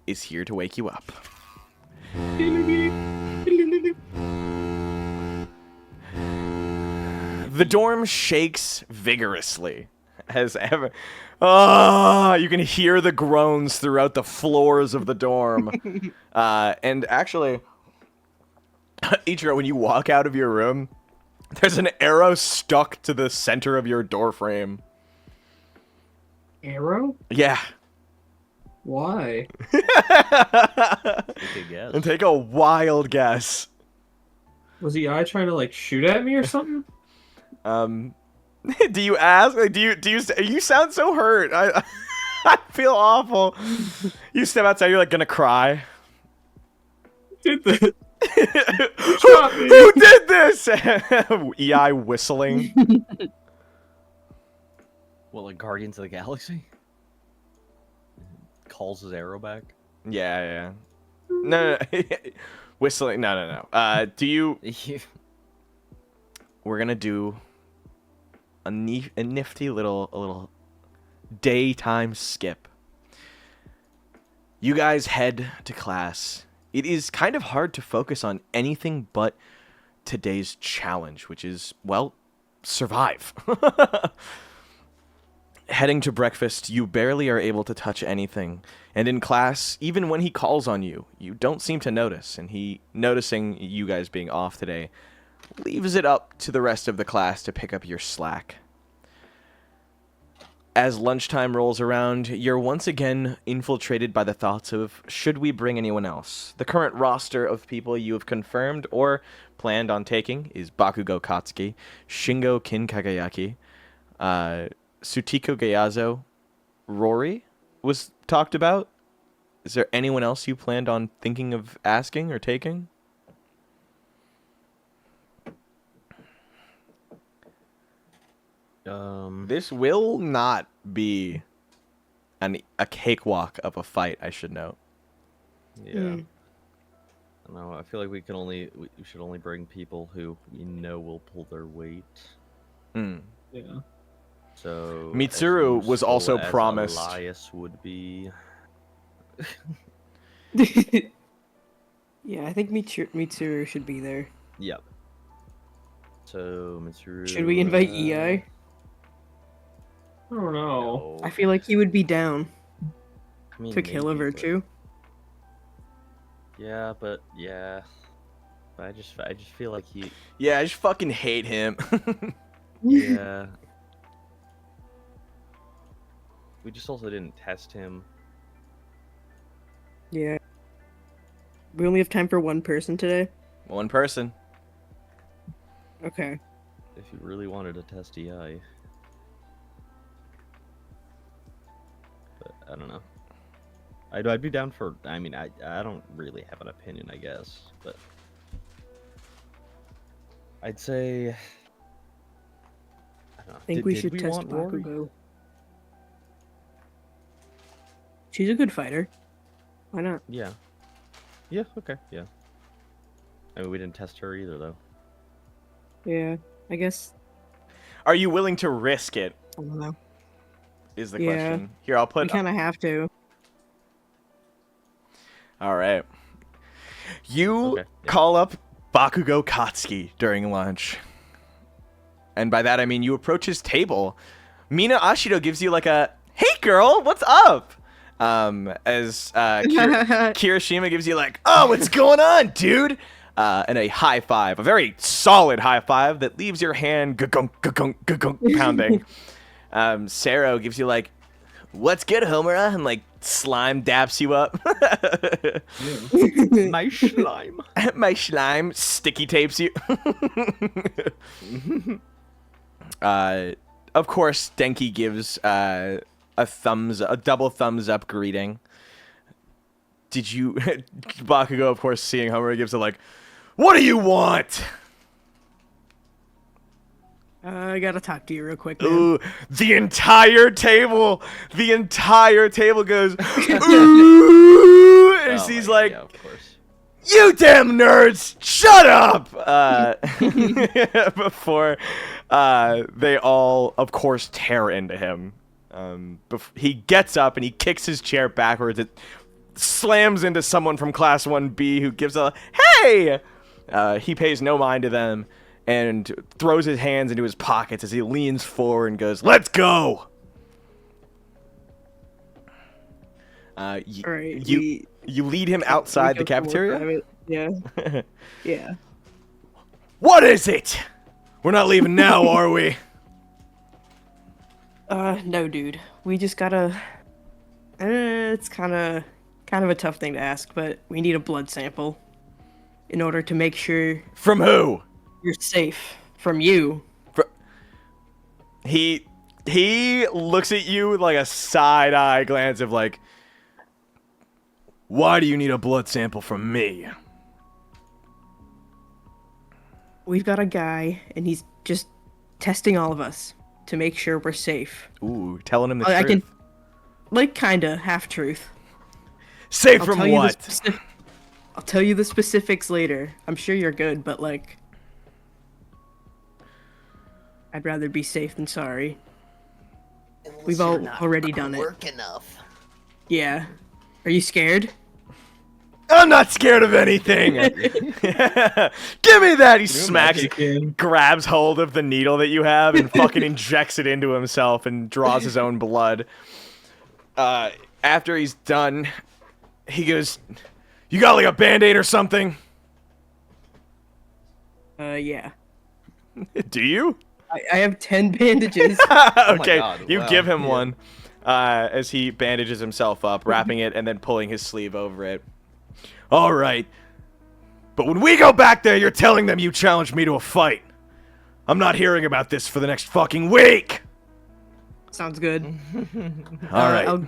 is here to wake you up. The dorm shakes vigorously as ever. Ah, you can hear the groans throughout the floors of the dorm. And actually, Ichiro, when you walk out of your room, there's an arrow stuck to the center of your door frame. Arrow? Yeah. Why? Take a guess. And take a wild guess. Was the eye trying to like shoot at me or something? Do you ask? Like, you sound so hurt. I feel awful. You step outside, you're like gonna cry. Did the Who did this? EI whistling. What, like Guardians of the Galaxy? Calls his arrow back. Yeah. No. Whistling. No. Do you? We're gonna do a nifty little daytime skip. You guys head to class. It is kind of hard to focus on anything but today's challenge, which is, well, survive. Heading to breakfast, you barely are able to touch anything. And in class, even when he calls on you, you don't seem to notice. And he, noticing you guys being off today, leaves it up to the rest of the class to pick up your slack. As lunchtime rolls around, you're once again infiltrated by the thoughts of, should we bring anyone else? The current roster of people you have confirmed or planned on taking is Bakugo Kosuke, Shingo Kin Kagayaki, Sutiko Gayazo, Rory was talked about. Is there anyone else you planned on thinking of asking or taking? This will not be a cakewalk of a fight, I should note. Yeah. I don't know. I feel like we should only bring people who we know will pull their weight. Yeah. So Mitsuru as was also useful as promised. Elias would be. Yeah, I think Mitsuru should be there. Yep. So Mitsuru. Should we invite EI? I don't know. No. I feel like he would be down I mean, to kill a maybe, but- virtue. Yeah, but yeah. But I just feel like he. Yeah, I just fucking hate him. Yeah. We just also didn't test him. Yeah. We only have time for one person today? One person. Okay. If you really wanted to test EI. But I don't know. I'd be down for. I mean, I don't really have an opinion, I guess, but I'd say. I don't know. I think we should did test want Rory? Bakugo. She's a good fighter. Why not? Yeah. Yeah. Okay. Yeah. I mean, we didn't test her either, though. Yeah, I guess. Are you willing to risk it? I don't know. Is the Yeah. question. Here, I'll We put. kind of have to. All right. You Okay, yeah. call up Bakugo Kosuke during lunch. And by that I mean you approach his table. Mina Ashido gives you like a, "Hey girl, what's up?" As Kirishima gives you like, "Oh, what's going on, dude?" And a high five, a very solid high five that leaves your hand pounding. Sero gives you like, "What's good, Homura?" And like slime daps you up. My slime. My slime sticky tapes you. Of course, Denki gives a double thumbs up greeting. Did you, Bakugo, of course, seeing Homura gives a like, "What do you want?" I gotta talk to you real quick, man. Ooh, the entire table goes, ooh, and Oh she's my- like, yeah, of course. You damn nerds! Shut up! Before they all, of course, tear into him. He gets up and he kicks his chair backwards. It slams into someone from Class 1B who gives a, hey! He pays no mind to them and throws his hands into his pockets as he leans forward and goes, let's go! All right. You lead him outside the cafeteria? Yeah. Yeah. What is it? We're not leaving now, are we? No, dude. We just gotta. It's kind of a tough thing to ask, but we need a blood sample in order to make sure From who? you're safe from you. He looks at you with like a side-eye glance of like, why do you need a blood sample from me? We've got a guy, and he's just testing all of us to make sure we're safe. Ooh, telling him the I truth. can, like, kinda half truth. Safe I'll from tell you the what? I'll tell you the specifics later. I'm sure you're good, but like, I'd rather be safe than sorry. Unless We've you're not already done it. Work enough. Yeah. Are you scared? I'm not scared of anything. Give me that. He smacks, grabs hold of the needle that you have and fucking injects it into himself and draws his own blood. After he's done, he goes, you got like a Band-Aid or something? Yeah. Do you? I have 10 bandages. Okay, God, you wow. give him one as he bandages himself up, wrapping it and then pulling his sleeve over it. All right, but when we go back there, you're telling them you challenged me to a fight. I'm not hearing about this for the next fucking week. Sounds good. All right.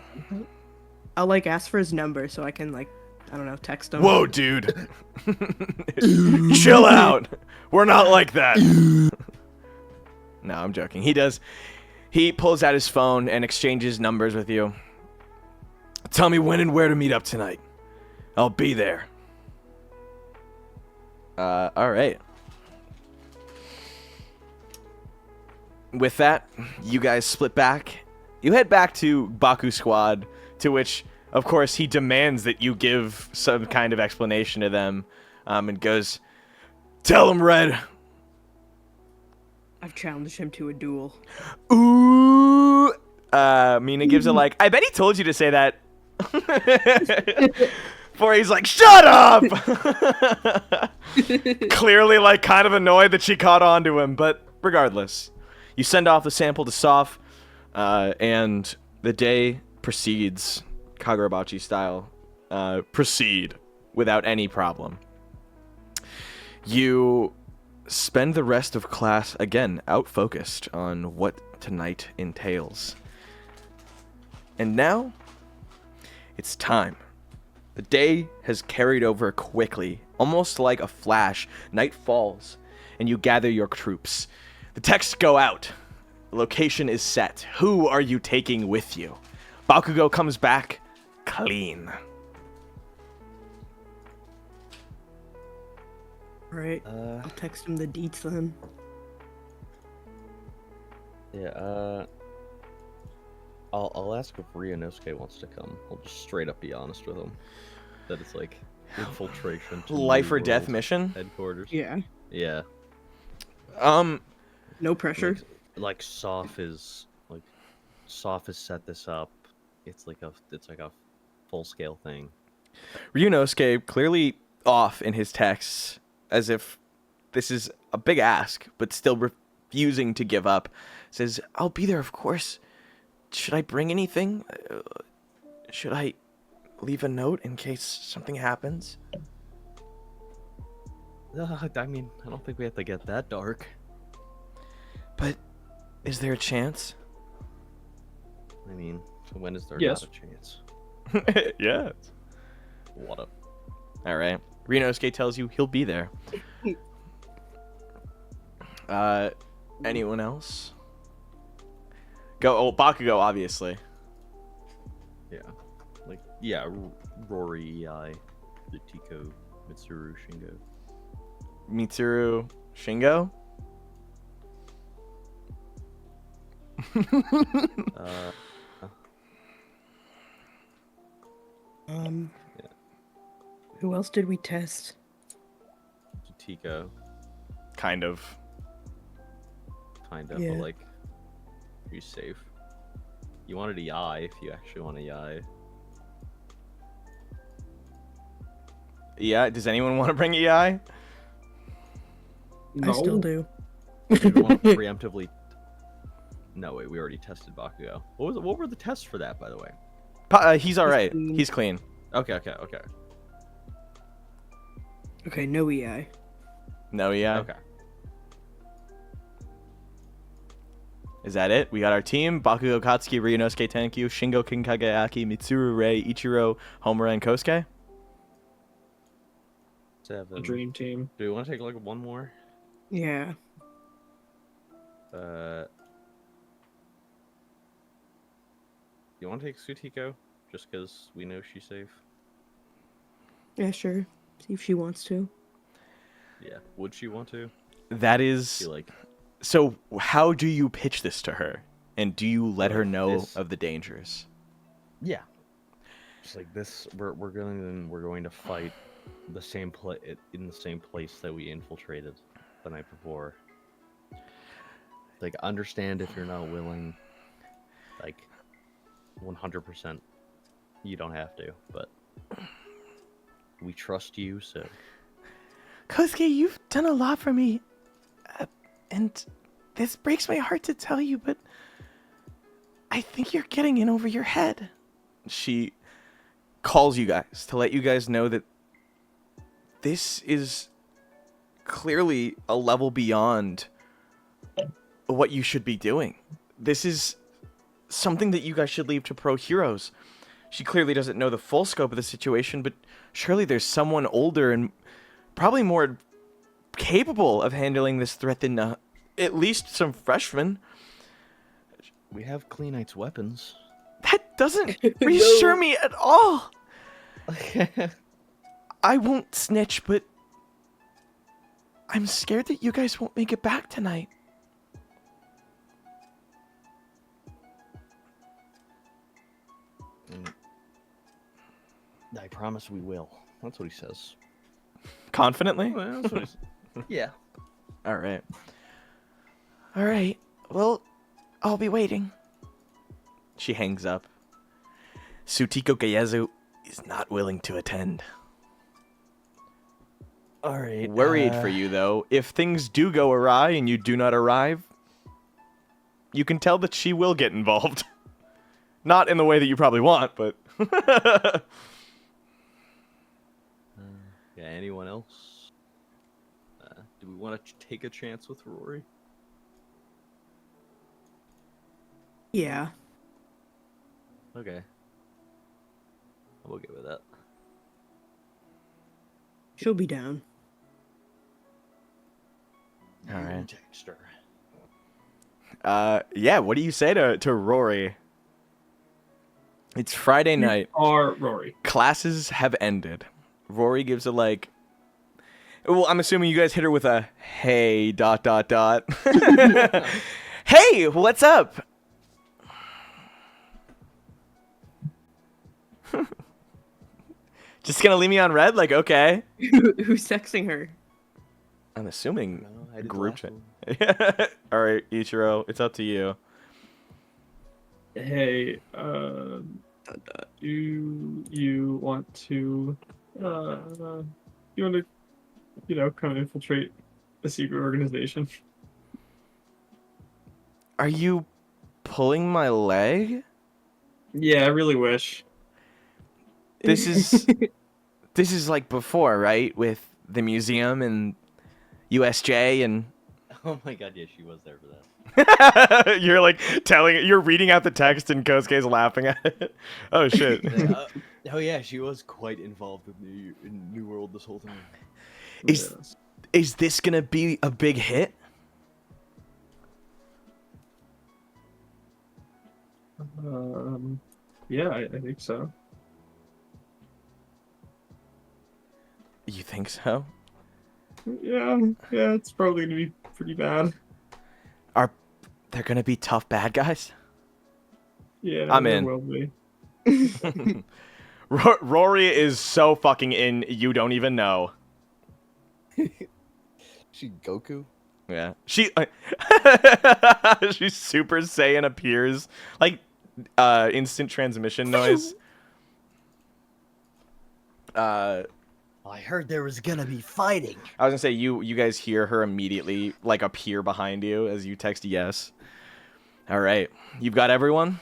I'll like ask for his number so I can like, I don't know, text him. Whoa, dude. Chill out. We're not like that. No, I'm joking. He does. He pulls out his phone and exchanges numbers with you. Tell me when and where to meet up tonight. I'll be there. All right. With that, you guys split back. You head back to Baku Squad, to which, of course, he demands that you give some kind of explanation to them, and goes, tell him, Red. I've challenged him to a duel. Ooh. Mina gives a like, I bet he told you to say that. Before he's like, shut up! Clearly, like, kind of annoyed that she caught on to him, but regardless. You send off the sample to Soph, and the day proceeds, Kagurabachi style, proceed without any problem. You spend the rest of class, again, out-focused on what tonight entails. And now, it's time. The day has carried over quickly, almost like a flash. Night falls, and you gather your troops. The texts go out. The location is set. Who are you taking with you? Bakugo comes back clean. Right. I'll text him the deets then. Yeah, I'll ask if Ryunosuke wants to come. I'll just straight up be honest with him. That it's like infiltration to Life New or death World mission? headquarters. Yeah. Yeah. No pressure. Like Soph has set this up. It's like a full scale thing. Ryunosuke clearly off in his texts, as if this is a big ask, but still refusing to give up. Says, I'll be there, of course. Should I bring anything? Should I leave a note in case something happens? I mean, I don't think we have to get that dark. But is there a chance? I mean, when is there Yes. not a chance? Yeah. What up? All right. Ryunosuke tells you he'll be there. Anyone else? Go. Oh, Bakugo, obviously. Yeah. Like, yeah, Rory, the Tico. Mitsuru Shingo. Mitsuru Shingo? Uh, Yeah. Who else did we test? Tico, Kind of. kind of, Yeah. but like, he's safe. You wanted a Yai if you actually want a Yai. Yeah, does anyone want to bring EI? No. I still do. Do you want to preemptively? No, wait, we already tested Bakugo. What were the tests for that, by the way? He's alright. He's clean. Okay. Okay, no EI. No EI? Okay. Is that it? We got our team. Bakugo, Katsuki, Ryunosuke, Tenkyu, Shingo, Kinkagayaki, Mitsuru, Rei, Ichiro, Homura, and Kosuke? 7. A dream team. Do we want to take like one more? Yeah. You want to take Sutiko? Just because we know she's safe? Yeah, sure. See if she wants to. Yeah. Would she want to? That is... Be like, So, how do you pitch this to her? And do you let her know This- of the dangers? yeah. Just like this, we're going to fight the same in the same place that we infiltrated the night before. Like, understand if you're not willing. Like, 100%, you don't have to, but we trust you, so. Kosuke, you've done a lot for me. And this breaks my heart to tell you, but I think you're getting in over your head. She calls you guys to let you guys know that this is clearly a level beyond what you should be doing. This is something that you guys should leave to pro heroes. She clearly doesn't know the full scope of the situation, but surely there's someone older and probably more capable of handling this threat than at least some freshmen. We have Cleanites weapons. That doesn't reassure No. me at all. I won't snitch, but I'm scared that you guys won't make it back tonight. I promise we will. That's what he says. Confidently? Well, that's what he says. Yeah. All right. All right. Well, I'll be waiting. She hangs up. Sutiko Kayezu is not willing to attend. All right. Worried for you, though. If things do go awry and you do not arrive, you can tell that she will get involved. Not in the way that you probably want, but... Yeah, anyone else? Do we want to take a chance with Rory? Yeah. Okay. We'll get with that. She'll be down. All right. Text her. Yeah, what do you say to Rory? It's Friday night. Or Rory. Classes have ended. Rory gives a like... Well, I'm assuming you guys hit her with a, hey, ... Hey, what's up? Just gonna leave me on red? Like, okay. Who's texting her? I'm assuming No, I did the group last chat. one. All right, Ichiro, it's up to you. Hey, do you want to, come and infiltrate a secret organization? Are you pulling my leg? Yeah, I really wish. This is like before, right? With the museum and USJ and Oh my god, yeah, she was there for that. you're like you're reading out the text and Kosuke's laughing at it. Oh shit. Oh yeah, she was quite involved in New World this whole time. Is this gonna be a big hit? Yeah, I think so. You think so? Yeah, it's probably gonna be pretty bad. Are there gonna be tough bad guys? Yeah, I'm there in. will be. Rory is so fucking in, you don't even know. She Goku? Yeah. She she's Super Saiyan appears like instant transmission noise. I heard there was gonna be fighting. I was gonna say you guys hear her immediately like appear behind you as you text yes. All right, you've got everyone.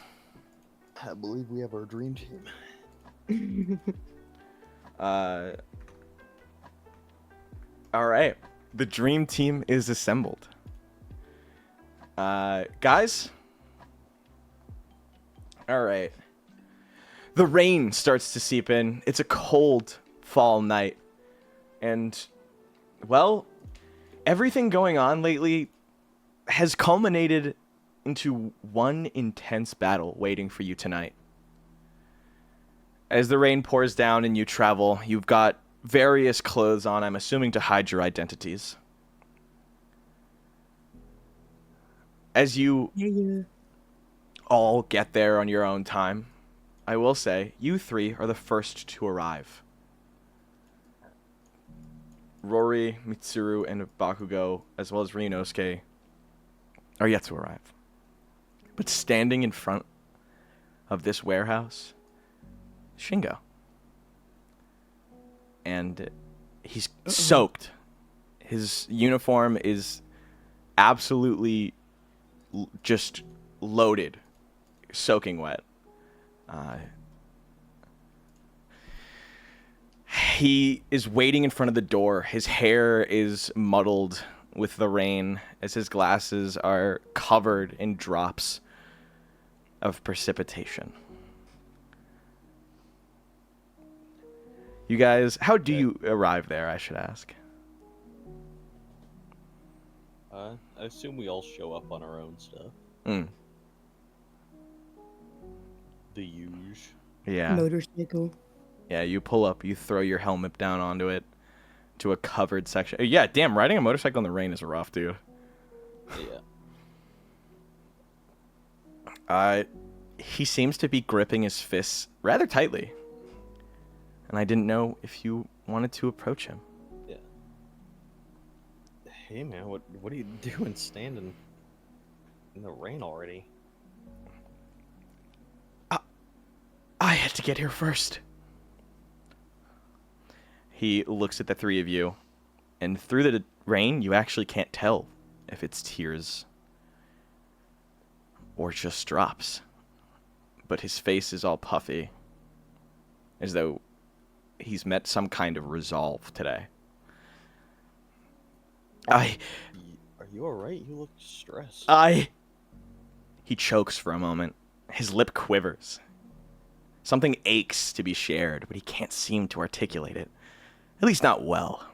I believe we have our dream team. All right, the dream team is assembled. Guys. All right. The rain starts to seep in. It's a cold fall night. And, well, everything going on lately has culminated into one intense battle waiting for you tonight. As the rain pours down and you travel, you've got various clothes on, I'm assuming to hide your identities. As you all get there on your own time, I will say, you three are the first to arrive. Rory, Mitsuru, and Bakugo, as well as Ryunosuke, are yet to arrive. But standing in front of this warehouse, Shingo. And he's soaked. His uniform is absolutely just loaded, soaking wet. He is waiting in front of the door. His hair is muddled with the rain as his glasses are covered in drops of precipitation. You guys, how do you arrive there, I should ask? I assume we all show up on our own stuff. Mm. The huge. Yeah. Motorcycle. Yeah, you pull up, you throw your helmet down onto it, to a covered section. Yeah, damn, riding a motorcycle in the rain is rough, dude. Yeah. He seems to be gripping his fists rather tightly. And I didn't know if you wanted to approach him. Yeah. Hey man, what are you doing standing in the rain already? I had to get here first. He looks at the three of you, and through the rain, you actually can't tell if it's tears or just drops. But his face is all puffy, as though he's met some kind of resolve today. Are you alright? You look stressed. He chokes for a moment. His lip quivers. Something aches to be shared, but he can't seem to articulate it. At least not well.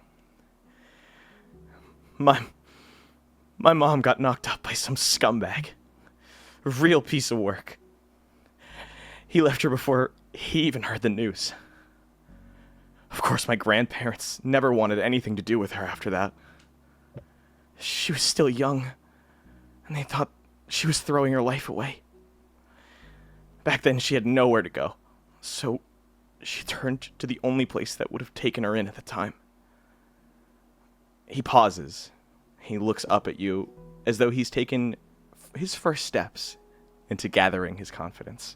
My mom got knocked up by some scumbag. A real piece of work. He left her before he even heard the news. Of course, my grandparents never wanted anything to do with her after that. She was still young, and they thought she was throwing her life away. Back then, she had nowhere to go, so she turned to the only place that would have taken her in at the time. He pauses. He looks up at you as though he's taken his first steps into gathering his confidence.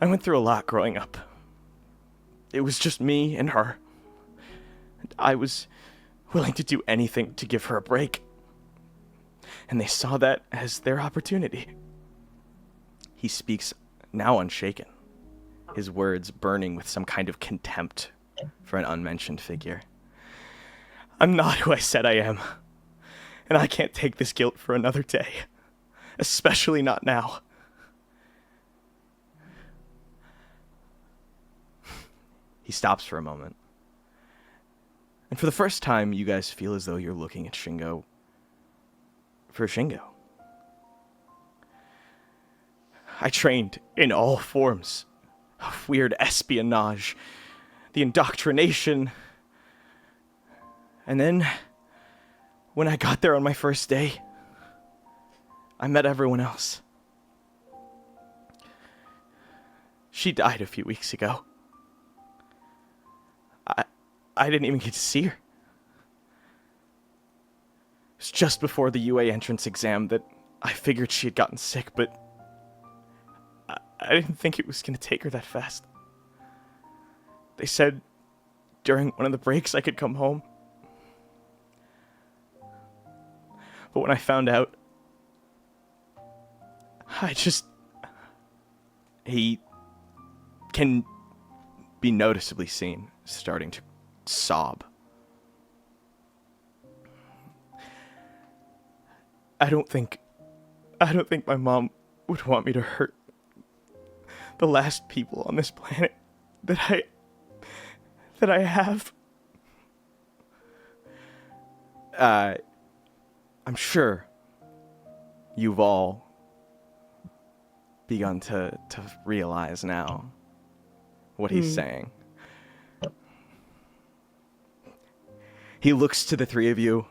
I went through a lot growing up. It was just me and her. And I was willing to do anything to give her a break. And they saw that as their opportunity. He speaks now unshaken, his words burning with some kind of contempt for an unmentioned figure. I'm not who I said I am, and I can't take this guilt for another day, especially not now. He stops for a moment, and for the first time, you guys feel as though you're looking at Shingo for Shingo. I trained in all forms of weird espionage, the indoctrination, And then, when I got there on my first day, I met everyone else. She died a few weeks ago. I didn't even get to see her. It was just before the UA entrance exam that I figured she had gotten sick, but I didn't think it was going to take her that fast. They said during one of the breaks I could come home. But when I found out, he can be noticeably seen starting to sob. I don't think my mom would want me to hurt the last people on this planet that I have. I'm sure you've all begun to realize now what he's saying. He looks to the three of you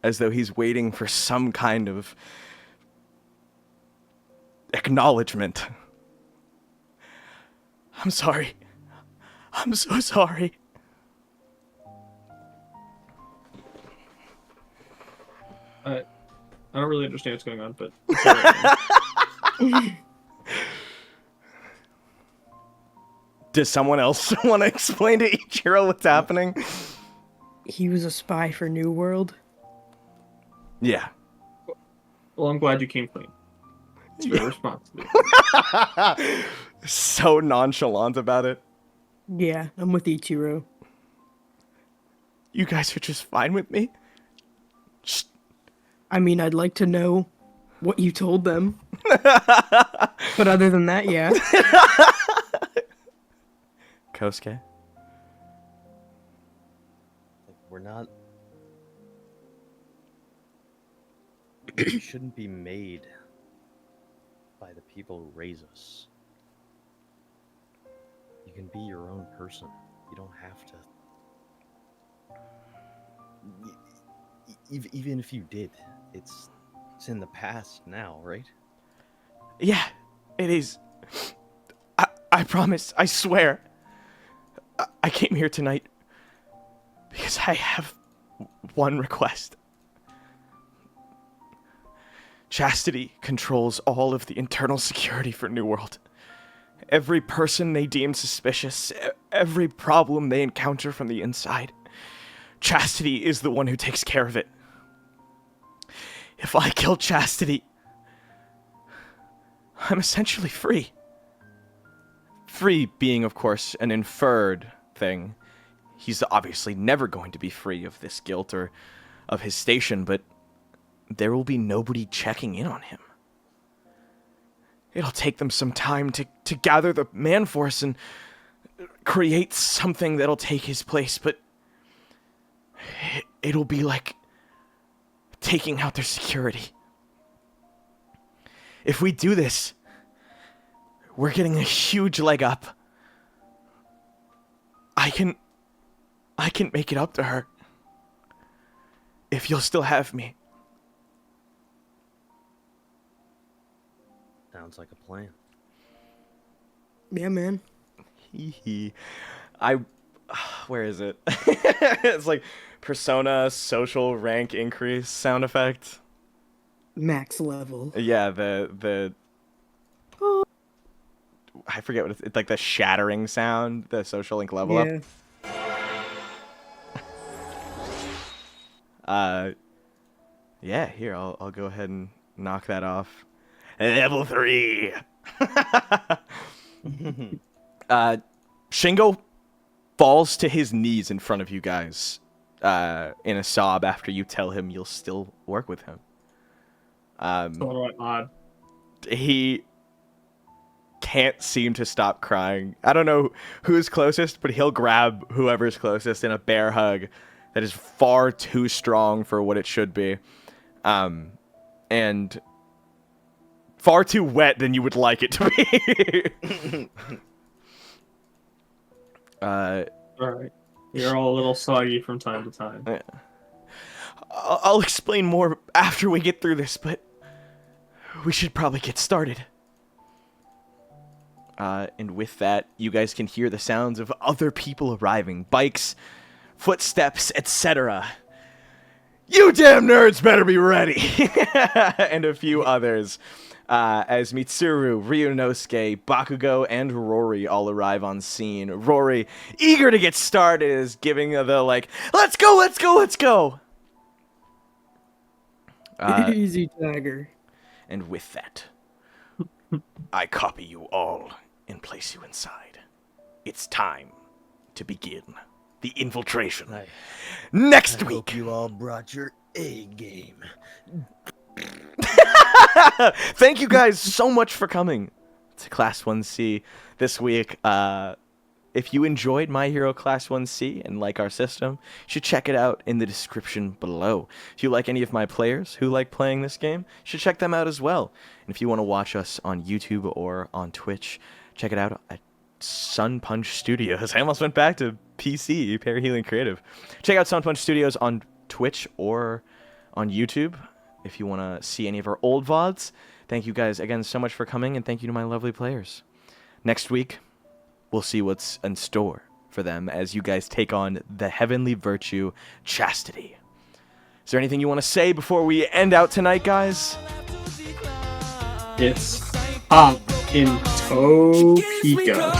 as though he's waiting for some kind of acknowledgement. I'm sorry. I'm so sorry. I don't really understand what's going on, but Does someone else want to explain to Ichiro what's happening? He was a spy for New World. Yeah. well, I'm glad you came clean. It's very responsible. So nonchalant about it. Yeah, I'm with Ichiro. You guys are just fine with me? Just... I mean, I'd like to know what you told them. But other than that, yeah. Kosuke? We're not... We shouldn't be made by the people who raise us. You can be your own person. You don't have to... Even if you did, it's in the past now, right? Yeah, it is. I promise, I swear. I came here tonight because I have one request. Chastity controls all of the internal security for New World. Every person they deem suspicious, every problem they encounter from the inside. Chastity is the one who takes care of it. If I kill Chastity, I'm essentially free. Free being, of course, an inferred thing. He's obviously never going to be free of this guilt or of his station, but there will be nobody checking in on him. It'll take them some time to gather the man force and create something that'll take his place, but it'll be like taking out their security. If we do this, we're getting a huge leg up. I can make it up to her. If you'll still have me. Sounds like a plan. Yeah, man. Where is it? It's like persona social rank increase sound effect. Max level. Yeah, the I forget what it's like, the shattering sound, the social link level up. Yeah, here, I'll go ahead and knock that off. Level 3. Shingo falls to his knees in front of you guys in a sob after you tell him you'll still work with him. Odd. He can't seem to stop crying. I don't know who's closest, but he'll grab whoever's closest in a bear hug that is far too strong for what it should be. And far too wet than you would like it to be. Alright. You're all a little soggy from time to time. I'll explain more after we get through this, but we should probably get started. And with that, you guys can hear the sounds of other people arriving. Bikes, footsteps, etc. You damn nerds better be ready! And a few others. As Mitsuru, Ryunosuke, Bakugo, and Rory all arrive on scene. Rory, eager to get started, is giving the, like, let's go, let's go, let's go! Easy, Tiger. And with that, I copy you all and place you inside. It's time to begin the infiltration. Next I week! hope you all brought your A game. Thank you guys so much for coming to Class 1C this week. If you enjoyed My Hero Class 1C and like our system, you should check it out in the description below. If you like any of my players who like playing this game, you should check them out as well. And if you want to watch us on YouTube or on Twitch, check it out at Sun Punch Studios. I almost went back to PC, Parahealing Creative. Check out Sun Punch Studios on Twitch or on YouTube if you want to see any of our old VODs. Thank you guys again so much for coming, and thank you to my lovely players. Next week, we'll see what's in store for them as you guys take on the heavenly virtue, Chastity. Is there anything you want to say before we end out tonight, guys? It's Pop in Topeka.